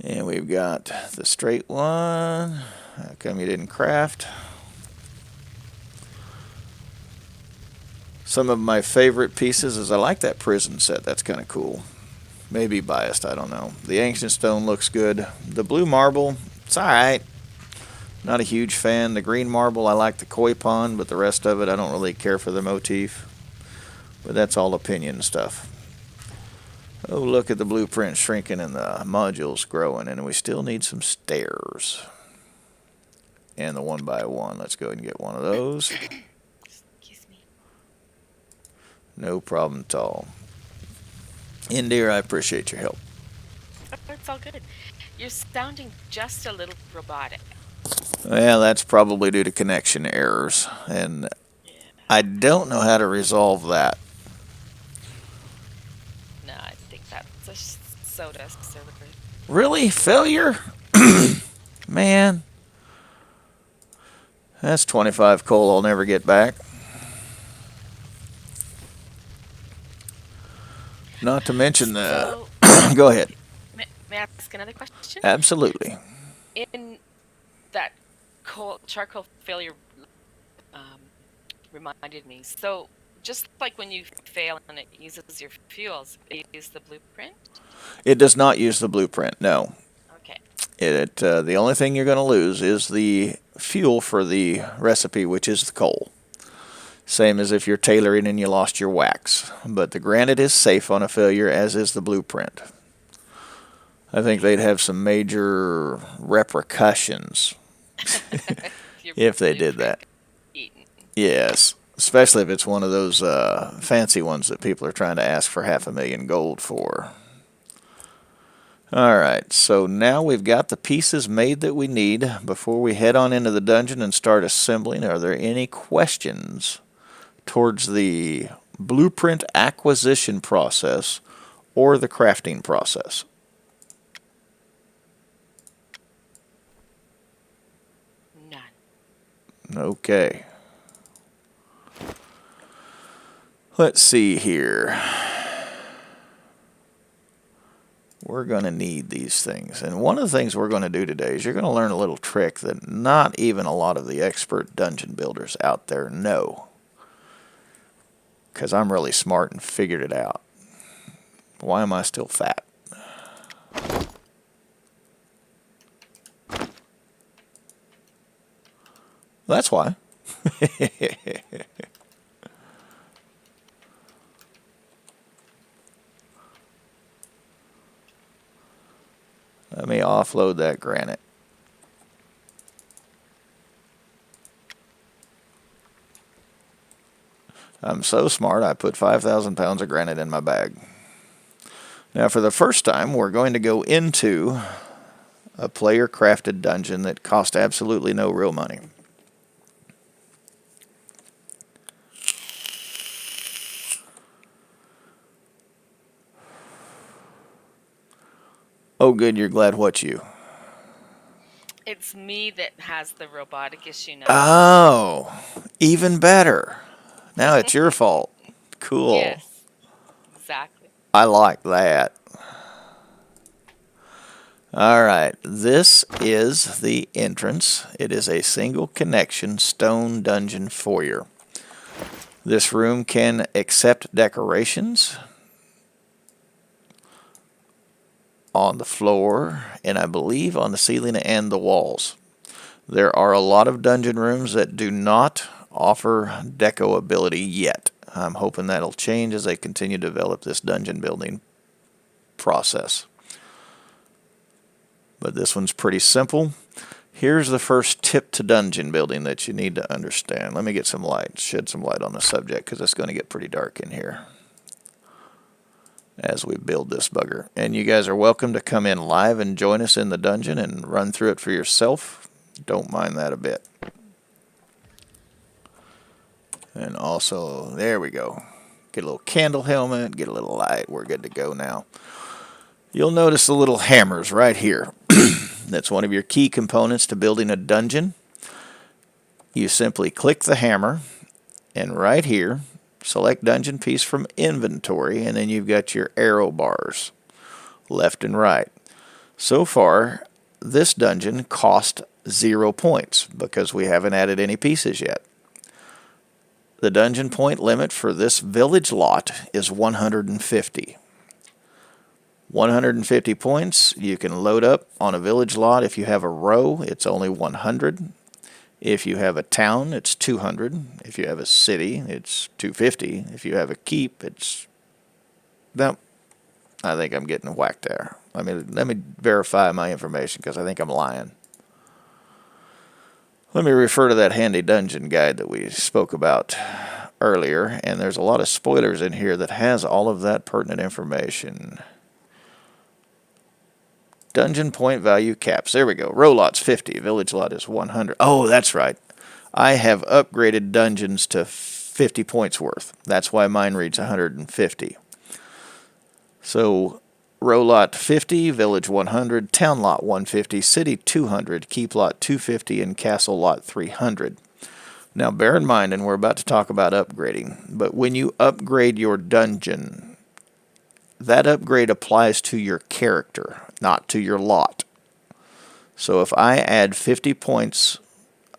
And we've got the straight one. How come you didn't craft? Some of my favorite pieces is I like that prison set. That's kind of cool. Maybe biased, I don't know. The ancient stone looks good. The blue marble, it's alright. Not a huge fan. The green marble, I like the koi pond, but the rest of it, I don't really care for the motif. But that's all opinion stuff. Oh, look at the blueprint shrinking and the modules growing, and we still need some stairs. And the 1x1. Let's go ahead and get one of those. Excuse me. No problem at all. Indir, I appreciate your help. Oh, it's all good. You're sounding just a little robotic. Well, that's probably due to connection errors, and Yeah. I don't know how to resolve that. No, I think that's a soda server. Really? Failure? Man. That's 25 coal I'll never get back. Not to mention the... So, Go ahead. may I ask another question? Absolutely. In that charcoal failure reminded me. So, just like when you fail and it uses your fuels, it uses the blueprint? It does not use the blueprint, no. Okay. The only thing you're going to lose is the fuel for the recipe, which is the coal. Same as if you're tailoring and you lost your wax. But the granite is safe on a failure, as is the blueprint. I think they'd have some major repercussions if they did that. Eaten. Yes, especially if it's one of those fancy ones that people are trying to ask for 500,000 gold for. Alright, so now we've got the pieces made that we need. Before we head on into the dungeon and start assembling, are there any questions towards the blueprint acquisition process or the crafting process? None. Okay. Let's see here. We're going to need these things. And one of the things we're going to do today is you're going to learn a little trick that not even a lot of the expert dungeon builders out there know. Because I'm really smart and figured it out. Why am I still fat? That's why. Let me offload that granite. I'm so smart, I put 5,000 pounds of granite in my bag. Now, for the first time, we're going to go into a player-crafted dungeon that cost absolutely no real money. Oh, good, you're glad what you? It's me that has the robotic issue now. Oh, even better. Now it's your fault. Cool. Yes, exactly. I like that. All right, this is the entrance. It is a single connection stone dungeon foyer. This room can accept decorations on the floor, and I believe on the ceiling and the walls. There are a lot of dungeon rooms that do not offer deco ability yet. I'm hoping that'll change as they continue to develop this dungeon building process. But this one's pretty simple. Here's the first tip to dungeon building that you need to understand. Let me get some light, shed some light on the subject, because it's going to get pretty dark in here as we build this bugger. And you guys are welcome to come in live and join us in the dungeon and run through it for yourself. Don't mind that a bit. And also, there we go. Get a little candle helmet, get a little light. We're good to go now. You'll notice the little hammers right here. That's one of your key components to building a dungeon. You simply click the hammer, and right here, select dungeon piece from inventory, and then you've got your arrow bars, left and right. So far, this dungeon cost 0 points because we haven't added any pieces yet. The dungeon point limit for this village lot is 150. 150 points you can load up on a village lot. If you have a row, it's only 100. If you have a town, it's 200. If you have a city, it's 250. If you have a keep, it's... No, I think I'm getting whacked there. I mean, let me verify my information because I think I'm lying. Let me refer to that handy dungeon guide that we spoke about earlier, and there's a lot of spoilers in here that has all of that pertinent information. Dungeon point value caps. There we go. Row lot's 50. Village lot is 100. Oh, that's right. I have upgraded dungeons to 50 points worth. That's why mine reads 150. So, row lot 50, village 100, town lot 150, city 200, keep lot 250, and castle lot 300. Now, bear in mind, and we're about to talk about upgrading, but when you upgrade your dungeon, that upgrade applies to your character, not to your lot. So if I add 50 points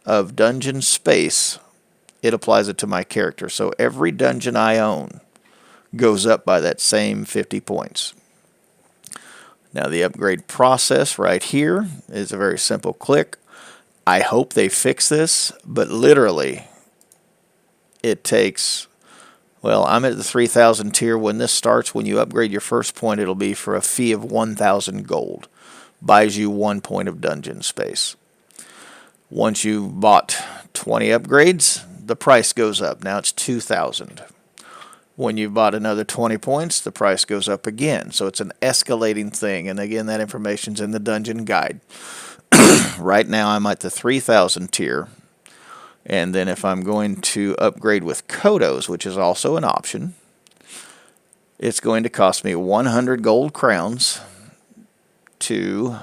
of dungeon space, it applies it to my character. So every dungeon I own goes up by that same 50 points. Now the upgrade process right here is a very simple click. I hope they fix this, but literally it takes... Well, I'm at the 3,000 tier. When this starts, when you upgrade your first point, it'll be for a fee of 1,000 gold. Buys you 1 point of dungeon space. Once you've bought 20 upgrades, the price goes up. Now it's 2,000. When you've bought another 20 points, the price goes up again. So it's an escalating thing. And again, that information's in the dungeon guide. Right now, I'm at the 3,000 tier. And then if I'm going to upgrade with Kodos, which is also an option, it's going to cost me 100 gold crowns to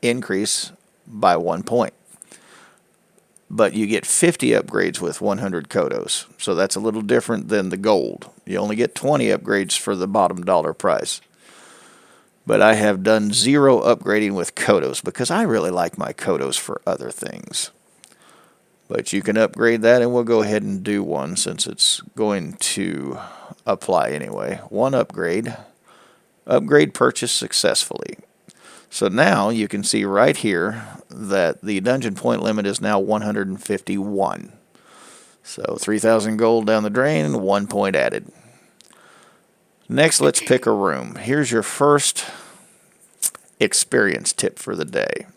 increase by 1 point. But you get 50 upgrades with 100 Kodos. So that's a little different than the gold. You only get 20 upgrades for the bottom dollar price. But I have done 0 upgrading with Kodos because I really like my Kodos for other things. But you can upgrade that, and we'll go ahead and do one since it's going to apply anyway. 1 upgrade. Upgrade purchased successfully. So now you can see right here that the dungeon point limit is now 151. So 3,000 gold down the drain, 1 point added. Next, let's pick a room. Here's your first experience tip for the day.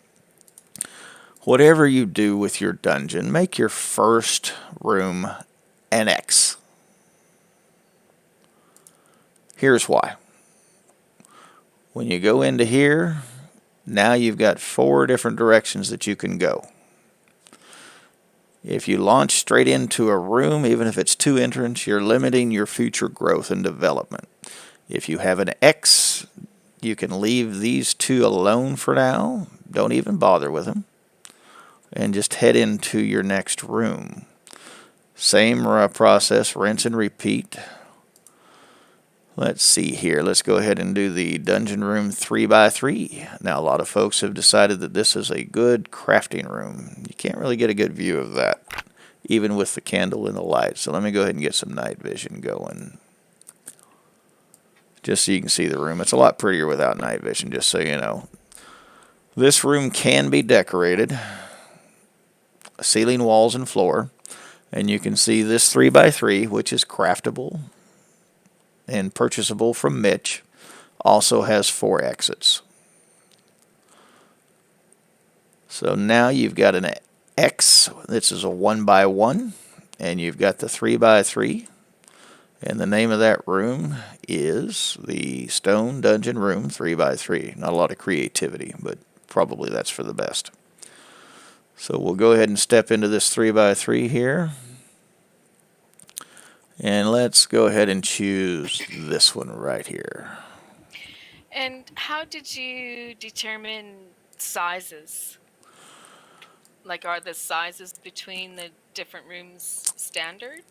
Whatever you do with your dungeon, make your first room an X. Here's why. When you go into here, now you've got 4 different directions that you can go. If you launch straight into a room, even if it's 2 entrants, you're limiting your future growth and development. If you have an X, you can leave these 2 alone for now. Don't even bother with them. And just head into your next room. Same process, rinse and repeat. Let's see here. Let's go ahead and do the dungeon room 3x3. Now, a lot of folks have decided that this is a good crafting room. You can't really get a good view of that, even with the candle and the light. So let me go ahead and get some night vision going, just so you can see the room. It's a lot prettier without night vision, just so you know. This room can be decorated. Ceiling, walls, and floor. And you can see this 3x3, which is craftable and purchasable from Mitch, also has 4 exits. So now you've got an X. This is a 1x1, and you've got the 3x3. And the name of that room is the Stone Dungeon Room 3x3. Not a lot of creativity, but probably that's for the best. So we'll go ahead and step into this 3x3 here. And let's go ahead and choose this one right here. And how did you determine sizes? Like, are the sizes between the different rooms standard?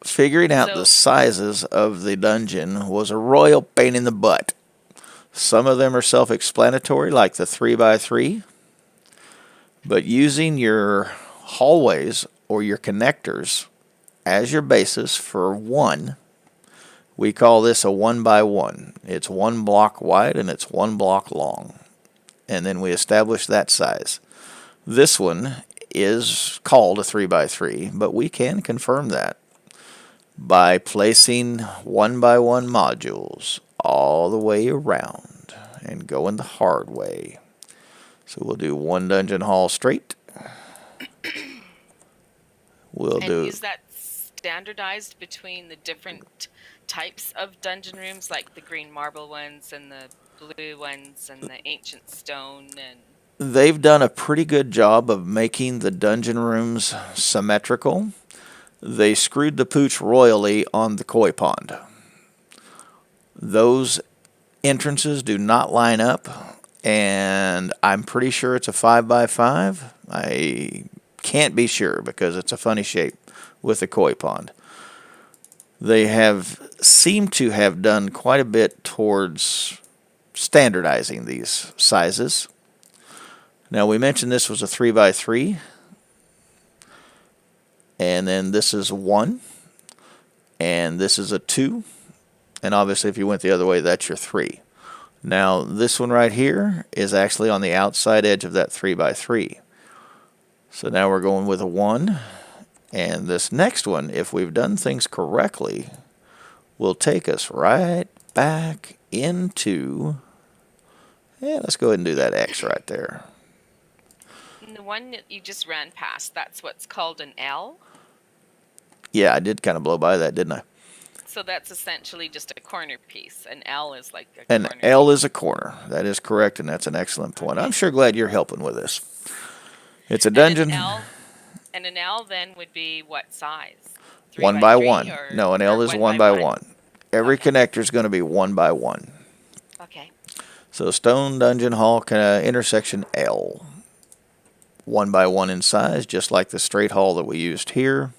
Figuring out the sizes of the dungeon was a royal pain in the butt. Some of them are self-explanatory, like the 3x3. But using your hallways or your connectors as your basis for one, we call this a 1x1. It's 1 block wide and it's 1 block long. And then we establish that size. This one is called a 3x3, but we can confirm that by placing 1x1 modules all the way around and going the hard way. So we'll do one dungeon hall straight. Is that standardized between the different types of dungeon rooms, like the green marble ones and the blue ones and the ancient stone? And they've done a pretty good job of making the dungeon rooms symmetrical. They screwed the pooch royally on the koi pond. Those entrances do not line up, and I'm pretty sure it's a 5x5. I can't be sure because it's a funny shape with the koi pond. They have seemed to have done quite a bit towards standardizing these sizes. Now, we mentioned this was a 3x3, and then this is 1, and this is a 2, and obviously if you went the other way, that's your 3. Now, this one right here is actually on the outside edge of that 3x3. So now we're going with a 1, and this next one, if we've done things correctly, will take us right back into, let's go ahead and do that X right there. And the one that you just ran past, that's what's called an L? Yeah, I did kind of blow by that, didn't I? So that's essentially just a corner piece. An L is like a An corner L piece. is a corner. That is correct, and that's an excellent point. I'm sure glad you're helping with this. It's a dungeon. And an L then would be what size? 1x1. No, an L is 1x1. Every connector is going to be 1x1. Okay. So stone dungeon hall intersection L. 1x1 in size, just like the straight hall that we used here.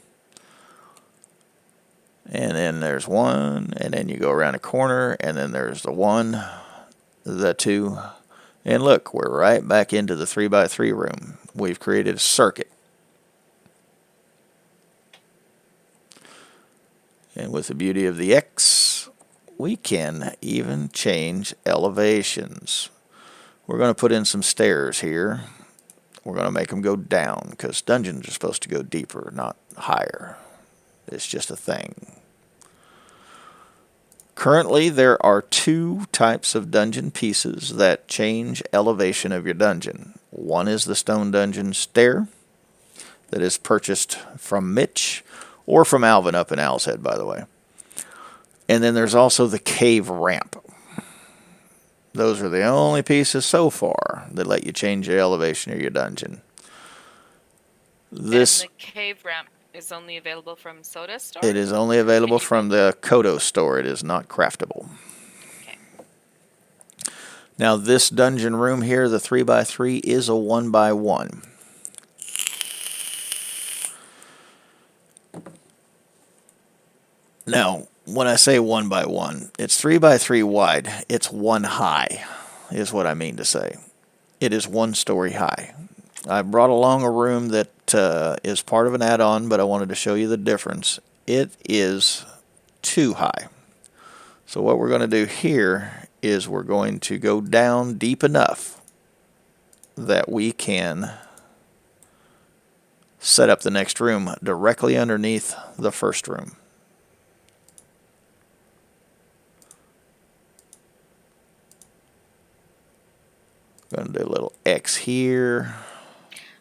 And then there's 1, and then you go around a corner, and then there's the 1, the 2, and look, we're right back into the 3x3 room. We've created a circuit. And with the beauty of the X, we can even change elevations. We're going to put in some stairs here. We're going to make them go down, because dungeons are supposed to go deeper, not higher. It's just a thing. Currently, there are 2 types of dungeon pieces that change elevation of your dungeon. One is the stone dungeon stair that is purchased from Mitch or from Alvin up in Owl's Head, by the way. And then there's also the cave ramp. Those are the only pieces so far that let you change the elevation of your dungeon. And the cave ramp is only available from Soda Store? It is only available from the Kodo store. It is not craftable. Okay. Now this dungeon room here, the 3x3, is a 1x1. Now, when I say 1x1, it's 3x3 wide. It's 1 high, is what I mean to say. It is 1 story high. I brought along a room that is part of an add-on, but I wanted to show you the difference. It is 2 high. So what we're going to do here is we're going to go down deep enough that we can set up the next room directly underneath the first room. Going to do a little X here.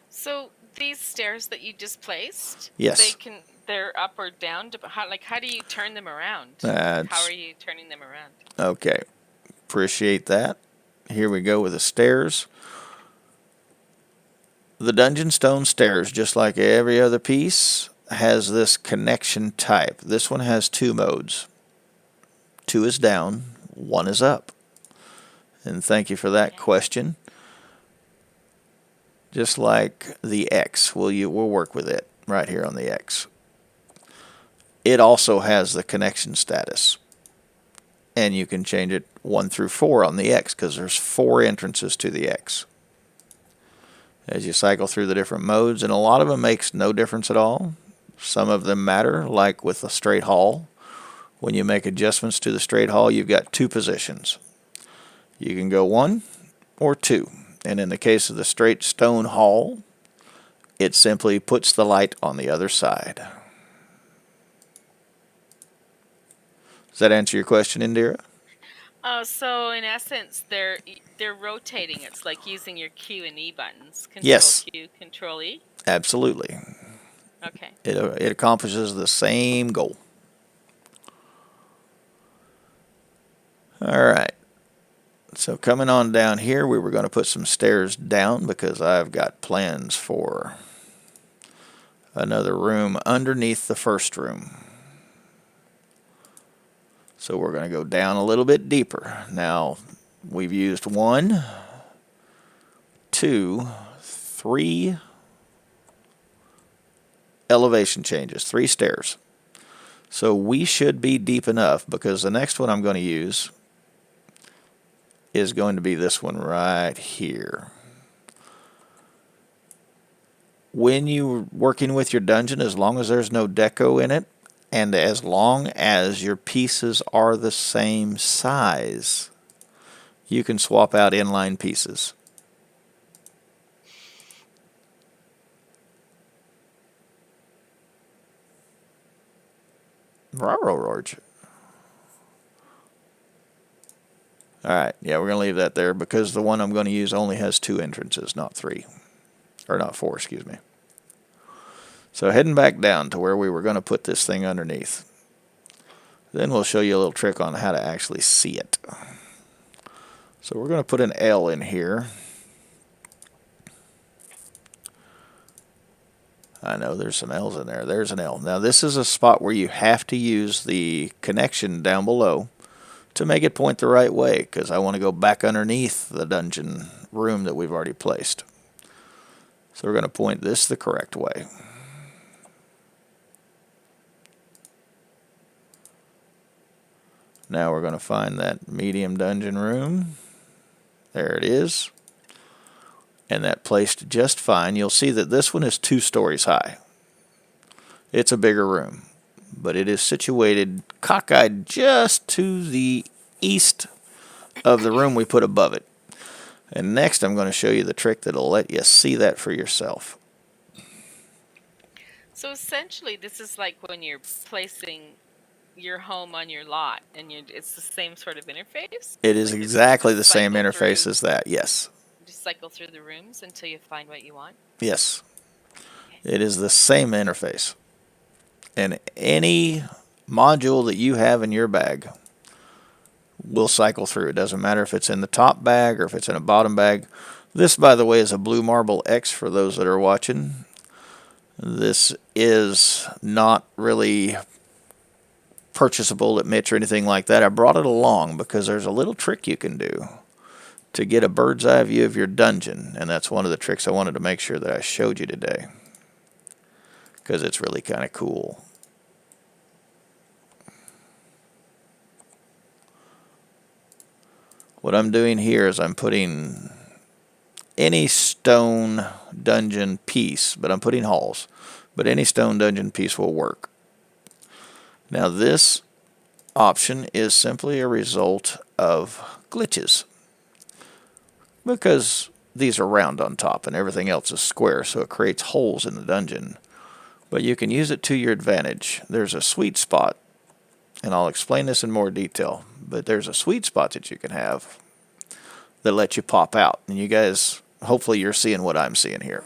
So these stairs that you just placed, yes, they're up or down. How do you turn them around? How are you turning them around? Okay, appreciate that. Here we go with the stairs. The Dungeon Stone Stairs, just like every other piece, has this connection type. This one has two modes. 2 is down, 1 is up. And thank you for that Okay. question. Just like the X, we'll work with it right here on the X. It also has the connection status. And you can change it 1 through 4 on the X because there's 4 entrances to the X. As you cycle through the different modes, and a lot of them makes no difference at all. Some of them matter, like with the straight hall. When you make adjustments to the straight hall, you've got 2 positions. You can go 1 or 2. And in the case of the straight stone hall, it simply puts the light on the other side. Does that answer your question, Indira? So in essence, they're rotating. It's like using your Q and E buttons. Control Yes, Q, Control E. absolutely. Okay. It accomplishes the same goal. All right. So coming on down here, we were going to put some stairs down because I've got plans for another room underneath the first room. So we're going to go down a little bit deeper. Now, we've used 1, 2, 3 elevation changes, 3 stairs. So we should be deep enough because the next one I'm going to use is going to be this one right here. When you're working with your dungeon, as long as there's no deco in it, and as long as your pieces are the same size, you can swap out inline pieces. Rarororge. Alright, yeah, we're going to leave that there because the one I'm going to use only has 2 entrances, not 3. Or not 4, excuse me. So heading back down to where we were going to put this thing underneath. Then we'll show you a little trick on how to actually see it. So we're going to put an L in here. I know there's some L's in there. There's an L. Now this is a spot where you have to use the connection down below to make it point the right way, because I want to go back underneath the dungeon room that we've already placed. So we're going to point this the correct way. Now we're going to find that medium dungeon room. There it is. And that placed just fine. You'll see that this one is 2 stories high. It's a bigger room, but it is situated cockeyed just to the east of the room we put above it. And next I'm going to show you the trick that'll let you see that for yourself. So essentially, this is like when you're placing your home on your lot, and it's the same sort of interface. It is Like exactly the same cycle interface through, as that, yes. just cycle through the rooms until you find what you want. Yes, Okay. it is the same interface. And any module that you have in your bag will cycle through. It doesn't matter if it's in the top bag or if it's in a bottom bag. This, by the way, is a Blue Marble X for those that are watching. This is not really purchasable at Mitch or anything like that. I brought it along because there's a little trick you can do to get a bird's eye view of your dungeon, and that's one of the tricks I wanted to make sure that I showed you today because it's really kind of cool. What I'm doing here is I'm putting any stone dungeon piece, but I'm putting halls, but any stone dungeon piece will work. Now this option is simply a result of glitches because these are round on top and everything else is square, so it creates holes in the dungeon. But you can use it to your advantage. There's a sweet spot, and I'll explain this in more detail, but there's a sweet spot that you can have that lets you pop out. And you guys, hopefully you're seeing what I'm seeing here.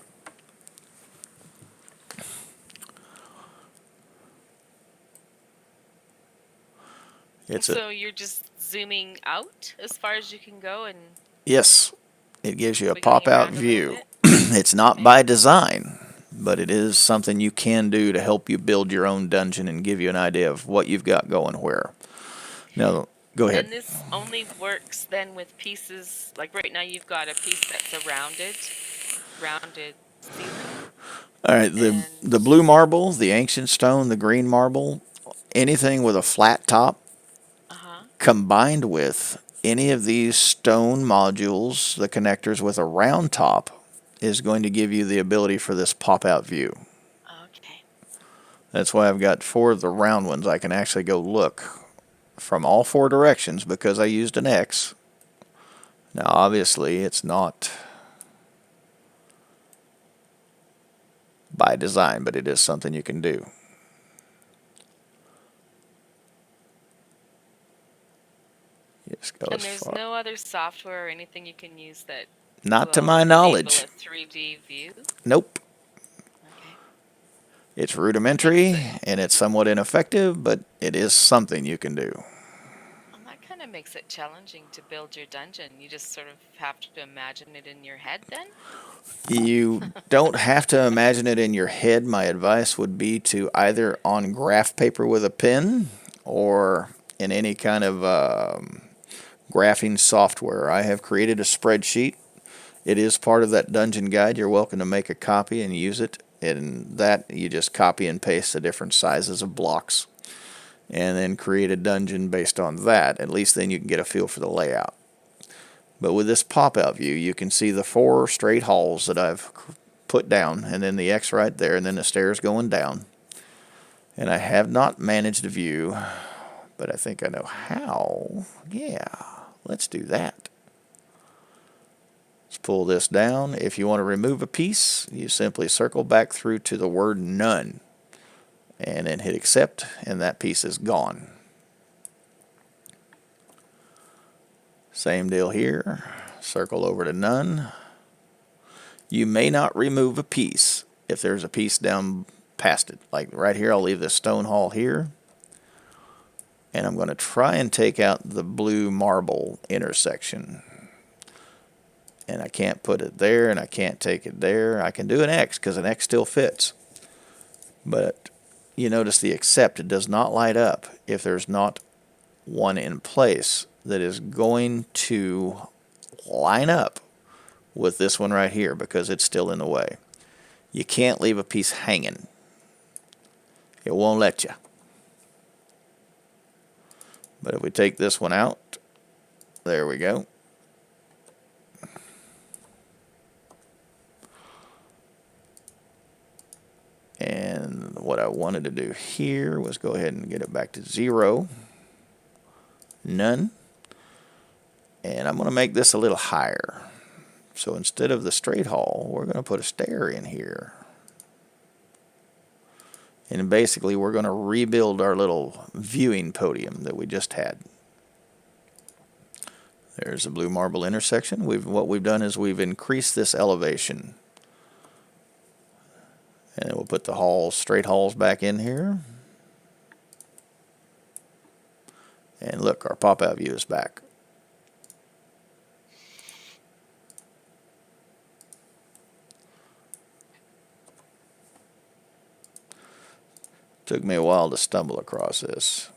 So you're just zooming out as far as you can go and Yes, it gives you a wiggling pop-out around a little view. bit? It's not by design, but it is something you can do to help you build your own dungeon and give you an idea of what you've got going where. Now, go ahead. And this only works then with pieces, like right now you've got a piece that's a rounded ceiling. All right, And the blue marble, the ancient stone, the green marble, anything with a flat top uh-huh. combined with any of these stone modules, the connectors with a round top, is going to give you the ability for this pop-out view. Okay. That's why I've got 4 of the round ones. I can actually go look from all 4 directions because I used an X. Now, obviously, it's not by design, but it is something you can do. Just go And as there's far. no other software or anything you can use that Not to will my enable knowledge. a 3D view? Nope. Okay. It's That makes rudimentary it and it's somewhat ineffective, but it is something you can do. well, that kind of makes it challenging to build your dungeon. You just sort of have to imagine it in your head then? You don't have to imagine it in your head. My advice would be to either on graph paper with a pen or in any kind of graphing software. I have created a spreadsheet. It is part of that dungeon guide. You're welcome to make a copy and use it. And that you just copy and paste the different sizes of blocks and then create a dungeon based on that. At least then you can get a feel for the layout. But with this pop-out view, you can see the 4 straight halls that I've put down, and then the X right there, and then the stairs going down. And I have not managed a view, but I think I know how. Yeah, let's do that. Let's pull this down. If you want to remove a piece, you simply circle back through to the word none, and then hit accept, and that piece is gone. Same deal here. Circle over to none. You may not remove a piece if there's a piece down past it. Like right here, I'll leave this stone hall here. And I'm going to try and take out the blue marble intersection. And I can't put it there, and I can't take it there. I can do an X because an X still fits. But you notice the accept, it does not light up if there's not one in place that is going to line up with this one right here because it's still in the way. You can't leave a piece hanging. It won't let you. But if we take this one out, there we go. And what I wanted to do here was go ahead and get it back to 0. None. And I'm going to make this a little higher. So instead of the straight hall, we're going to put a stair in here. And basically we're going to rebuild our little viewing podium that we just had. There's a blue marble intersection. What we've done is we've increased this elevation. And then we'll put the halls, straight halls back in here. And look, our pop-out view is back. Took me a while to stumble across this.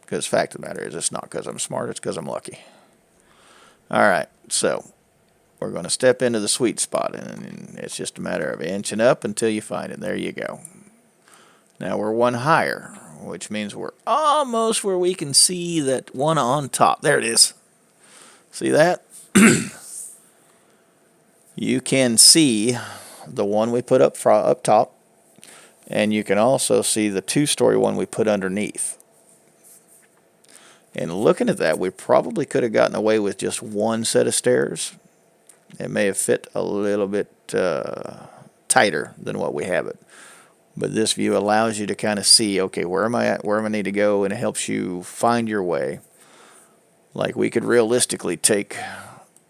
Because the fact of the matter is, it's not because I'm smart, it's because I'm lucky. Alright, so we're going to step into the sweet spot, and it's just a matter of inching up until you find it. There you go. Now we're one higher, which means we're almost where we can see that one on top. There it is. See that? You can see the one we put up top, and you can also see the 2-story one we put underneath. And looking at that, we probably could have gotten away with just one set of stairs. It may have fit a little bit tighter than what we have it. But this view allows you to kind of see, okay, where am I at, where am I need to go, and it helps you find your way. Like we could realistically take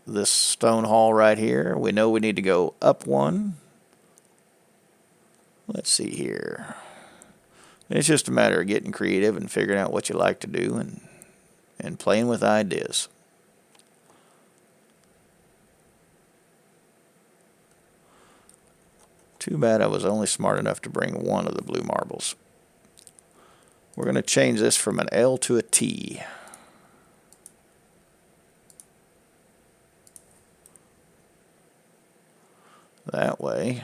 this stone hall right here. We know we need to go up one. Let's see here. It's just a matter of getting creative and figuring out what you like to do and playing with ideas. Too bad I was only smart enough to bring one of the blue marbles. We're going to change this from an L to a T. That way.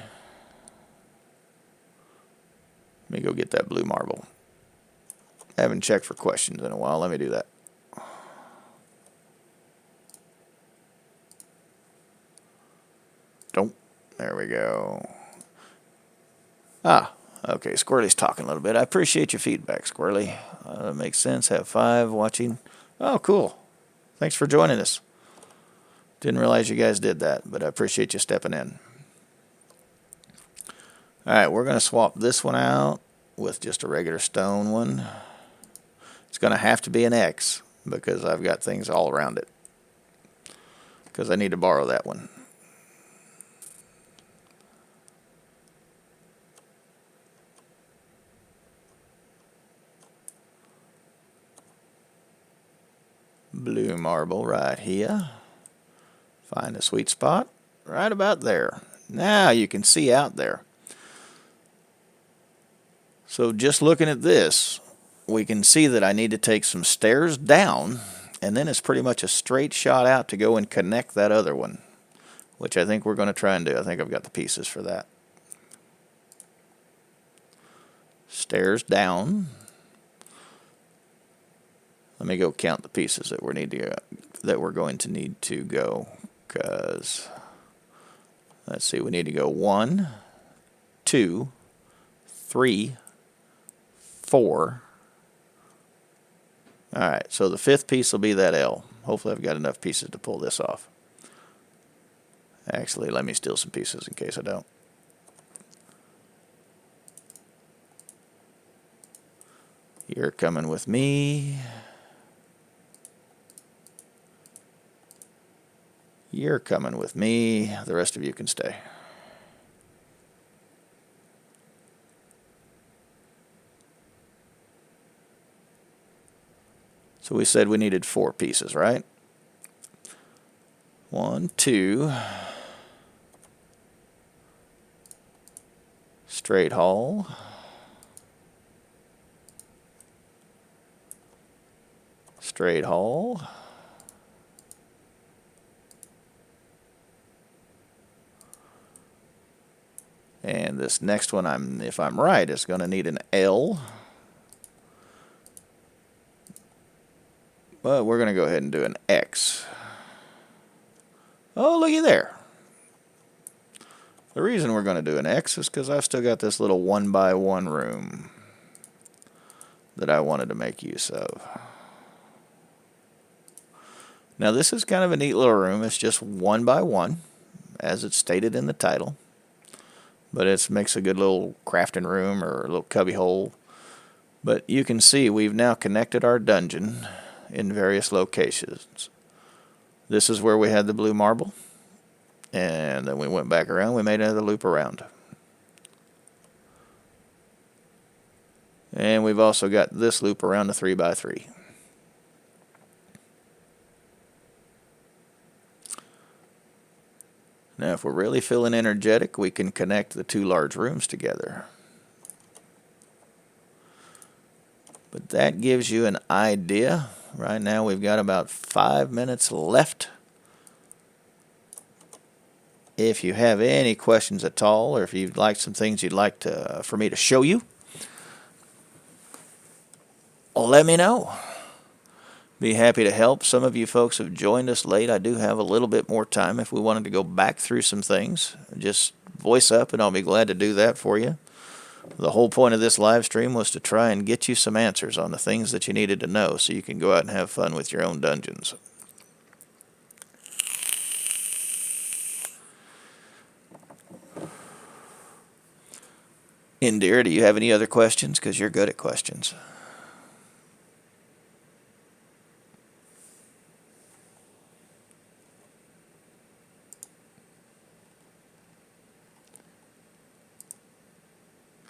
Let me go get that blue marble. I haven't checked for questions in a while. Let me do that. Don't. There we go. Ah, okay. Squirrely's talking a little bit. I appreciate your feedback, Squirrely. That makes sense. Have 5 watching. Oh, cool. Thanks for joining us. Didn't realize you guys did that, but I appreciate you stepping in. All right, we're going to swap this one out with just a regular stone one. It's going to have to be an X because I've got things all around it. Because I need to borrow that one. Blue marble right here. Find a sweet spot right about there. Now you can see out there. So just looking at this, we can see that I need to take some stairs down, and then it's pretty much a straight shot out to go and connect that other one, which I think we're going to try and do. I think I've got the pieces for that. Stairs down. Let me go count the pieces that we're going to need to go, because let's see, we need to go 1, 2, 3, 4. All right, so the 5th piece will be that L. Hopefully I've got enough pieces to pull this off. Actually, let me steal some pieces in case I don't. You're coming with me. You're coming with me. The rest of you can stay. So we said we needed 4 pieces, right? 1, 2. Straight haul. Straight haul. And this next one, if I'm right, is going to need an L. But we're going to go ahead and do an X. Oh, looky there. The reason we're going to do an X is because I've still got this little 1x1 room that I wanted to make use of. Now this is kind of a neat little room. It's just 1x1, as it's stated in the title. But it makes a good little crafting room or a little cubby hole. But you can see we've now connected our dungeon in various locations. This is where we had the blue marble. And then we went back around. We made another loop around. And we've also got this loop around the 3x3. Now, if we're really feeling energetic, we can connect the 2 large rooms together. But that gives you an idea. Right now, we've got about 5 minutes left. If you have any questions at all, or if you'd like some things you'd like for me to show you, let me know. Be happy to help. Some of you folks have joined us late. I do have a little bit more time. If we wanted to go back through some things, just voice up and I'll be glad to do that for you. The whole point of this live stream was to try and get you some answers on the things that you needed to know so you can go out and have fun with your own dungeons. Indira, do you have any other questions? Because you're good at questions.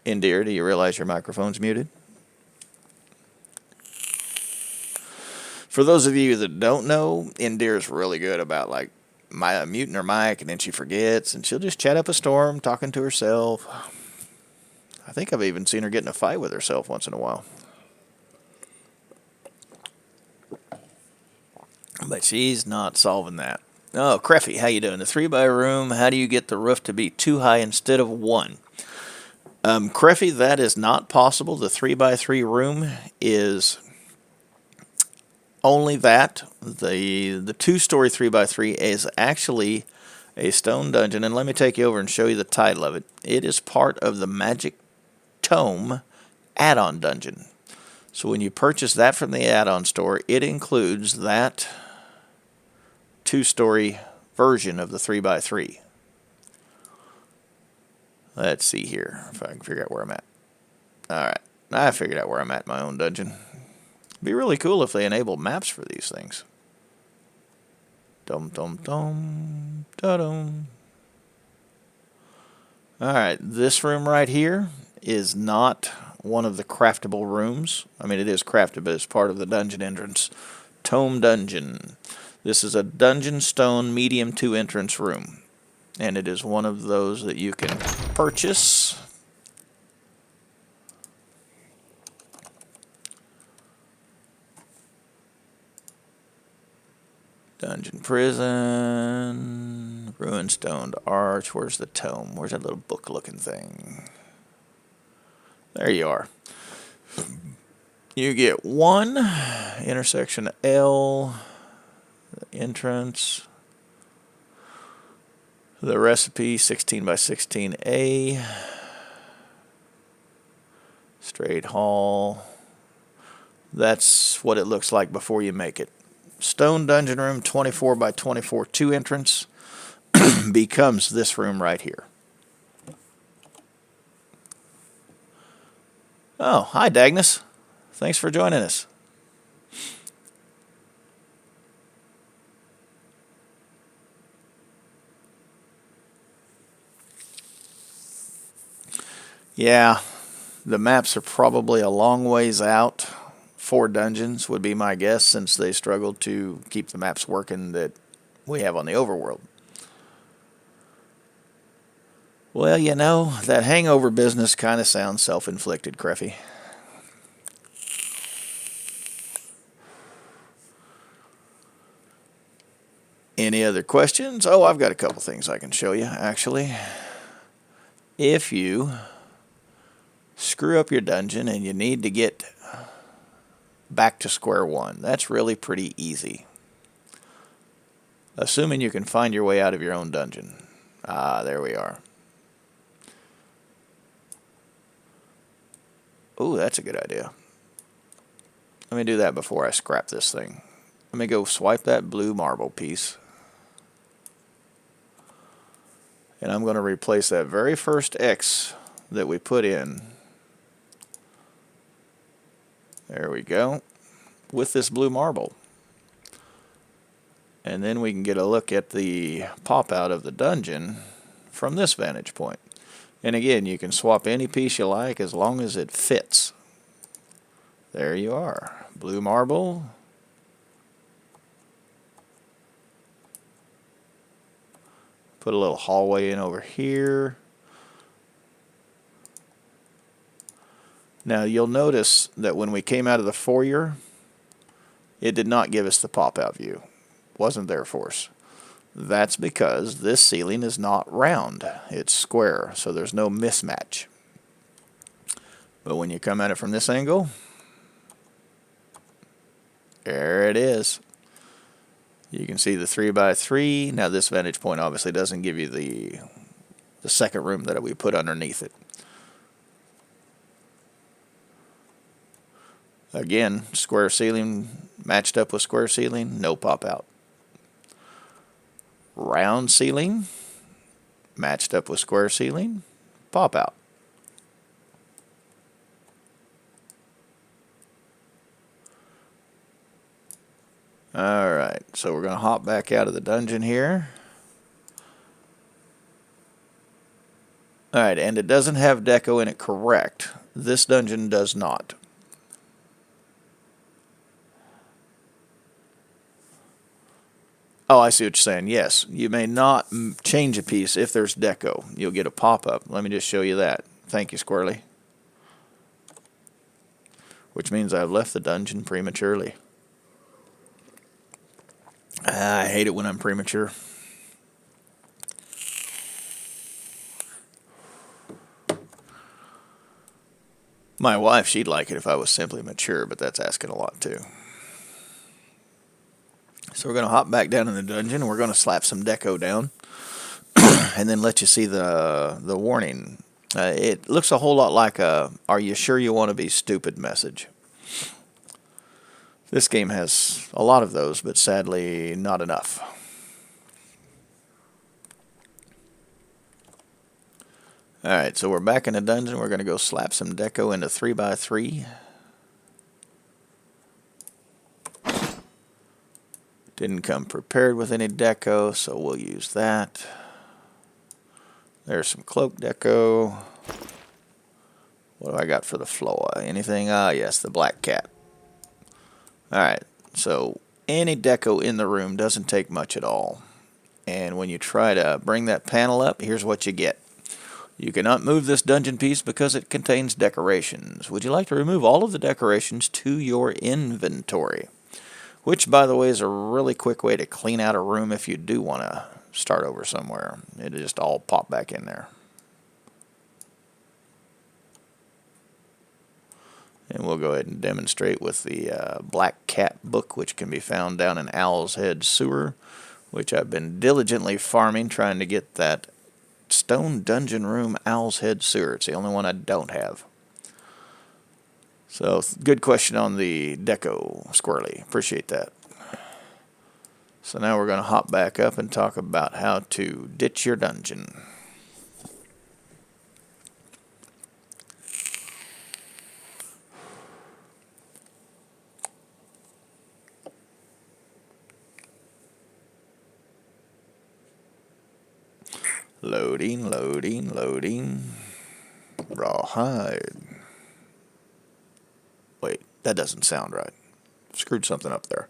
Indira, do you realize your microphone's muted? For those of you that don't know, Indira's really good about like muting her mic, and then she forgets, and she'll just chat up a storm, talking to herself. I think I've even seen her get in a fight with herself once in a while. But she's not solving that. Oh, Creffy, how you doing? The 3x room, how do you get the roof to be 2 high instead of 1? Creffy, that is not possible. The 3x3 room is only that. The 2-story 3x3 is actually a stone dungeon, and let me take you over and show you the title of it. It is part of the Magic Tome add-on dungeon. So when you purchase that from the add-on store, it includes that 2-story version of the 3x3. Let's see here if I can figure out where I'm at. Alright, I figured out where I'm at in my own dungeon. It'd be really cool if they enabled maps for these things. Dum dum dum da dum. Alright, this room right here is not one of the craftable rooms. I mean, it is crafted, but it's part of the dungeon entrance. Tome Dungeon. This is a dungeon stone medium 2 entrance room. And it is one of those that you can purchase. Dungeon Prison. Ruined Stoned Arch. Where's the tome? Where's that little book looking thing? There you are. You get 1 intersection L, the entrance, the recipe 16x16A, straight hall. That's what it looks like before you make it. Stone dungeon room 24x24 2 entrance becomes this room right here. Oh, hi Dagnus. Thanks for joining us. Yeah, the maps are probably a long ways out for dungeons, would be my guess, since they struggled to keep the maps working that we have on the overworld. Well, you know, that hangover business kind of sounds self-inflicted, Creffy. Any other questions? Oh, I've got a couple things I can show you, actually. If you screw up your dungeon and you need to get back to square one, that's really pretty easy. Assuming you can find your way out of your own dungeon. Ah, there we are. Ooh, that's a good idea. Let me do that before I scrap this thing. Let me go swipe that blue marble piece. And I'm going to replace that very first X that we put in. There we go. With this blue marble. And then we can get a look at the pop out of the dungeon from this vantage point. And again, you can swap any piece you like as long as it fits. There you are. Blue marble. Put a little hallway in over here. Now you'll notice that when we came out of the foyer, it did not give us the pop-out view. Wasn't there for us. That's because this ceiling is not round. It's square, so there's no mismatch. But when you come at it from this angle, there it is. You can see the 3x3. Now this vantage point obviously doesn't give you the second room that we put underneath it. Again, square ceiling matched up with square ceiling, no pop out. Round ceiling matched up with square ceiling, pop out. Alright, so we're going to hop back out of the dungeon here. Alright, and it doesn't have deco in it, correct. This dungeon does not. Oh, I see what you're saying. Yes, you may not change a piece if there's deco. You'll get a pop-up. Let me just show you that. Thank you, Squirrely. Which means I've left the dungeon prematurely. I hate it when I'm premature. My wife, she'd like it if I was simply mature, but that's asking a lot too. So we're going to hop back down in the dungeon. We're going to slap some deco down and then let you see the warning. It looks a whole lot like a "Are you sure you want to be stupid?" message. This game has a lot of those, but sadly not enough. Alright, so we're back in the dungeon. We're going to go slap some deco into 3x3. Didn't come prepared with any deco, so we'll use that. There's some cloak deco. What do I got for the floor? Anything? Ah, yes, the black cat. Alright, so any deco in the room doesn't take much at all. And when you try to bring that panel up, here's what you get. You cannot move this dungeon piece because it contains decorations. Would you like to remove all of the decorations to your inventory? Which, by the way, is a really quick way to clean out a room if you do want to start over somewhere. It'll just all pop back in there. And we'll go ahead and demonstrate with the Black Cat book, which can be found down in Owl's Head Sewer, which I've been diligently farming, trying to get that Stone Dungeon Room Owl's Head Sewer. It's the only one I don't have. So, good question on the deco, Squirrely. Appreciate that. So now we're going to hop back up and talk about how to ditch your dungeon. Loading, loading, loading. Rawhide. Wait, that doesn't sound right. Screwed something up there.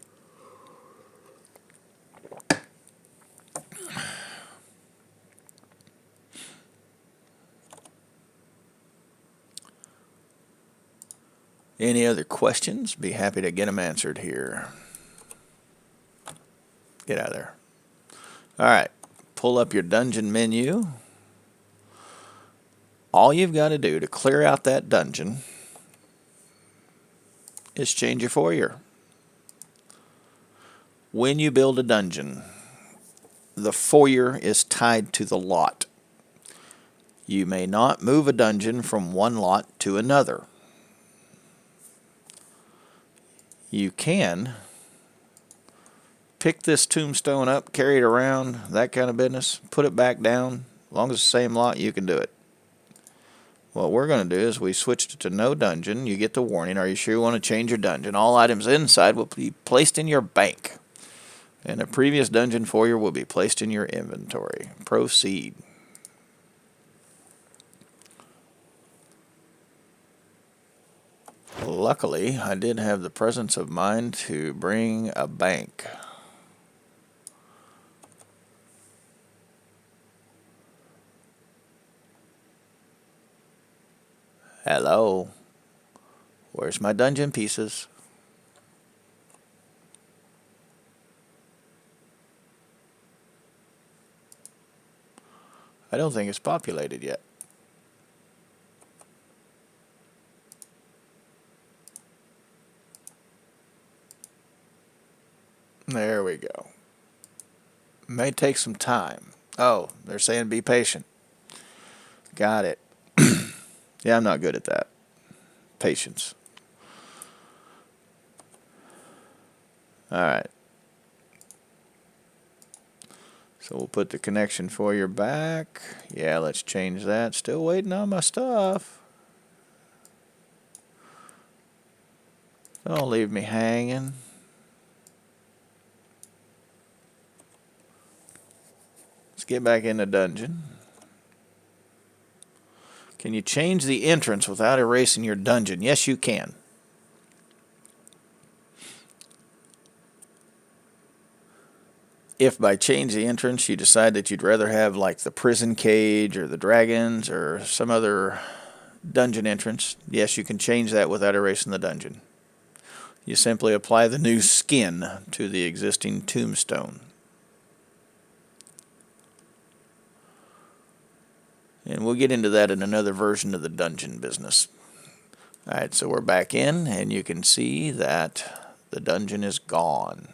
Any other questions? Be happy to get them answered here. Get out of there. Alright, pull up your dungeon menu. All you've got to do to clear out that dungeon is change your foyer. When you build a dungeon, the foyer is tied to the lot. You may not move a dungeon from one lot to another. You can pick this tombstone up, carry it around, that kind of business, put it back down. As long as it's the same lot, you can do it. What we're going to do is we switched it to no dungeon. You get the warning. Are you sure you want to change your dungeon? All items inside will be placed in your bank. And a previous dungeon foyer will be placed in your inventory. Proceed. Luckily, I did have the presence of mind to bring a bank. Hello. Where's my dungeon pieces? I don't think it's populated yet. There we go. May take some time. Oh, they're saying be patient. Got it. Yeah, I'm not good at that. Patience. Alright. So we'll put the connection foyer back. Yeah, let's change that. Still waiting on my stuff. Don't leave me hanging. Let's get back in the dungeon. Can you change the entrance without erasing your dungeon? Yes, you can. If by change the entrance you decide that you'd rather have like the prison cage or the dragons or some other dungeon entrance, yes, you can change that without erasing the dungeon. You simply apply the new skin to the existing tombstone. And we'll get into that in another version of the dungeon business. Alright, so we're back in, and you can see that the dungeon is gone.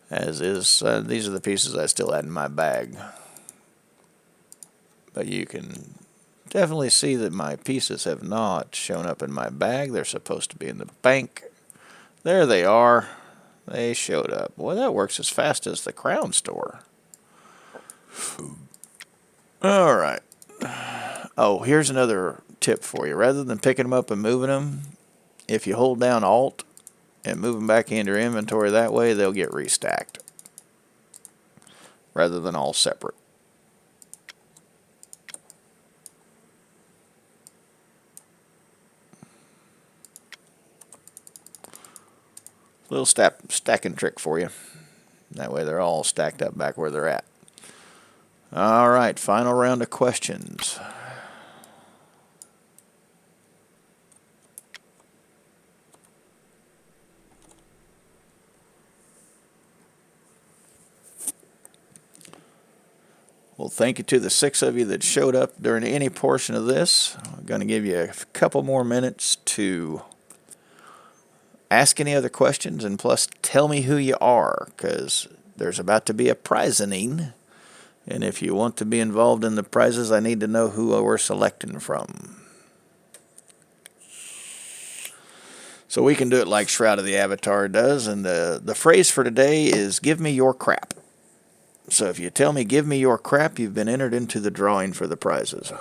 As is, these are the pieces I still had in my bag. But you can definitely see that my pieces have not shown up in my bag. They're supposed to be in the bank. There they are. They showed up. Boy, that works as fast as the Crown Store. Alright. Oh, here's another tip for you. Rather than picking them up and moving them, if you hold down Alt and move them back into your inventory that way, they'll get restacked. Rather than all separate. Little stacking trick for you. That way they're all stacked up back where they're at. Alright, final round of questions. Well, thank you to the 6 of you that showed up during any portion of this. I'm going to give you a couple more minutes to ask any other questions, and plus tell me who you are, because there's about to be a prizing, and if you want to be involved in the prizes, I need to know who we're selecting from. So we can do it like Shroud of the Avatar does, and the phrase for today is, give me your crap. So if you tell me, give me your crap, you've been entered into the drawing for the prizes.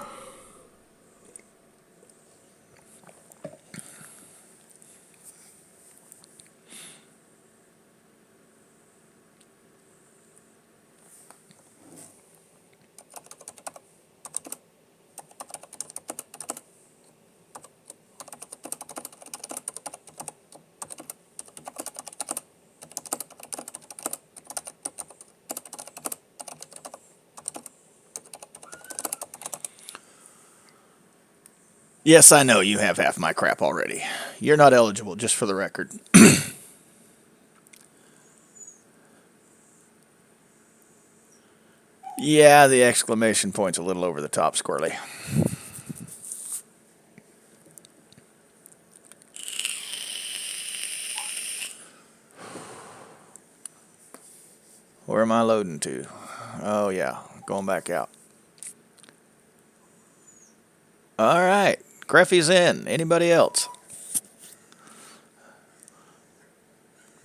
Yes, I know you have half my crap already. You're not eligible, just for the record. Yeah, the exclamation point's a little over the top, Squirrely. Where am I loading to? Oh, yeah, going back out. All right, Creffy's in. Anybody else?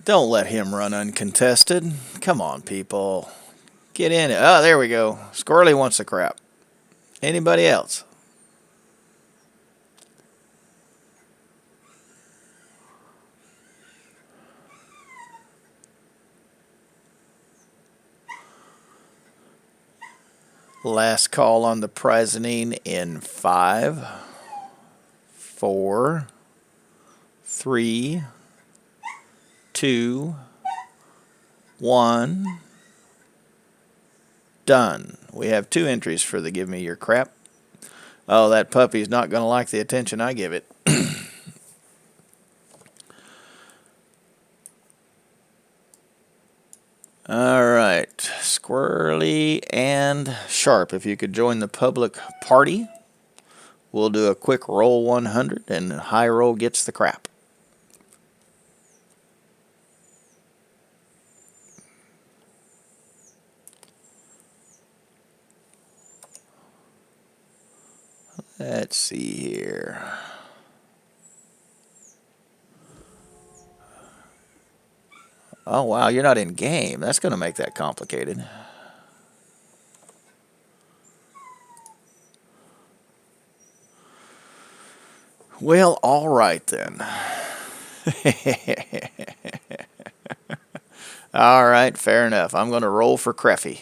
Don't let him run uncontested. Come on, people. Get in it. Oh, there we go. Squirrely wants the crap. Anybody else? Last call on the prizing in 5, 4, 3, 2, 1. Done. We have 2 entries for the give me your crap. Oh, that puppy's not going to like the attention I give it. Alright, Squirrely and Sharp, if you could join the public party, we'll do a quick roll 100 and high roll gets the crap. Let's see here. Oh, wow, you're not in game. That's going to make that complicated. Well, all right then. All right, fair enough. I'm going to roll for Creffy.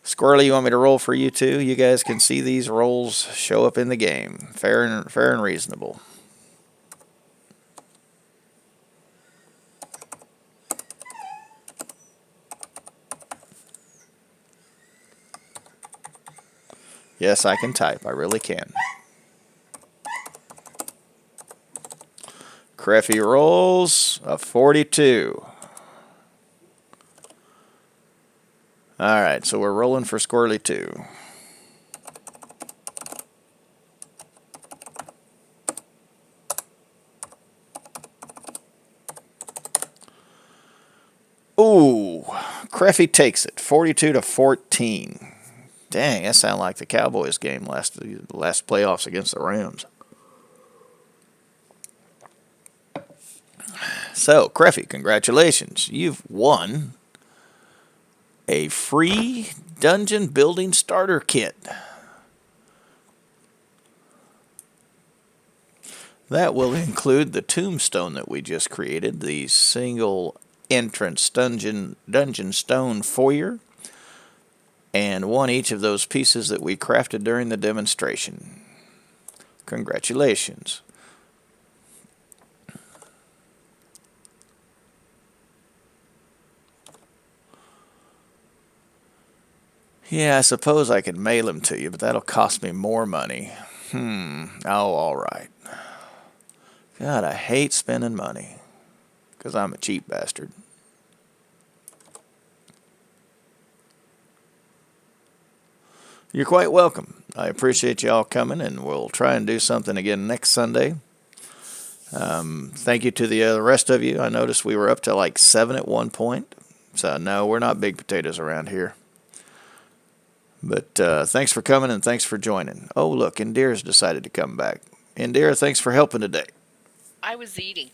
Squirrely, you want me to roll for you too? You guys can see these rolls show up in the game. Fair and reasonable. Yes, I can type. I really can. Creffy rolls a 42. All right, so we're rolling for Squirrely 2. Ooh, Creffy takes it, 42-14. Dang, that sounded like the Cowboys game last playoffs against the Rams. So, Creffy, congratulations. You've won a free dungeon building starter kit. That will include the tombstone that we just created, the single entrance dungeon stone foyer, and one each of those pieces that we crafted during the demonstration. Congratulations. Yeah, I suppose I could mail them to you, but that'll cost me more money. Oh, all right. God, I hate spending money, because I'm a cheap bastard. You're quite welcome. I appreciate y'all coming, and we'll try and do something again next Sunday. Thank you to the rest of you. I noticed we were up to like 7 at one point. So, no, we're not big potatoes around here. But thanks for coming, and thanks for joining. Oh, look, Indira's decided to come back. Indira, thanks for helping today. I was eating.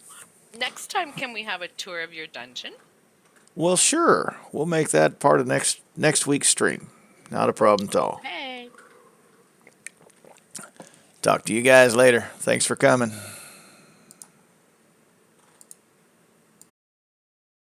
Next time, can we have a tour of your dungeon? Well, sure. We'll make that part of next week's stream. Not a problem at all. Hey. Talk to you guys later. Thanks for coming.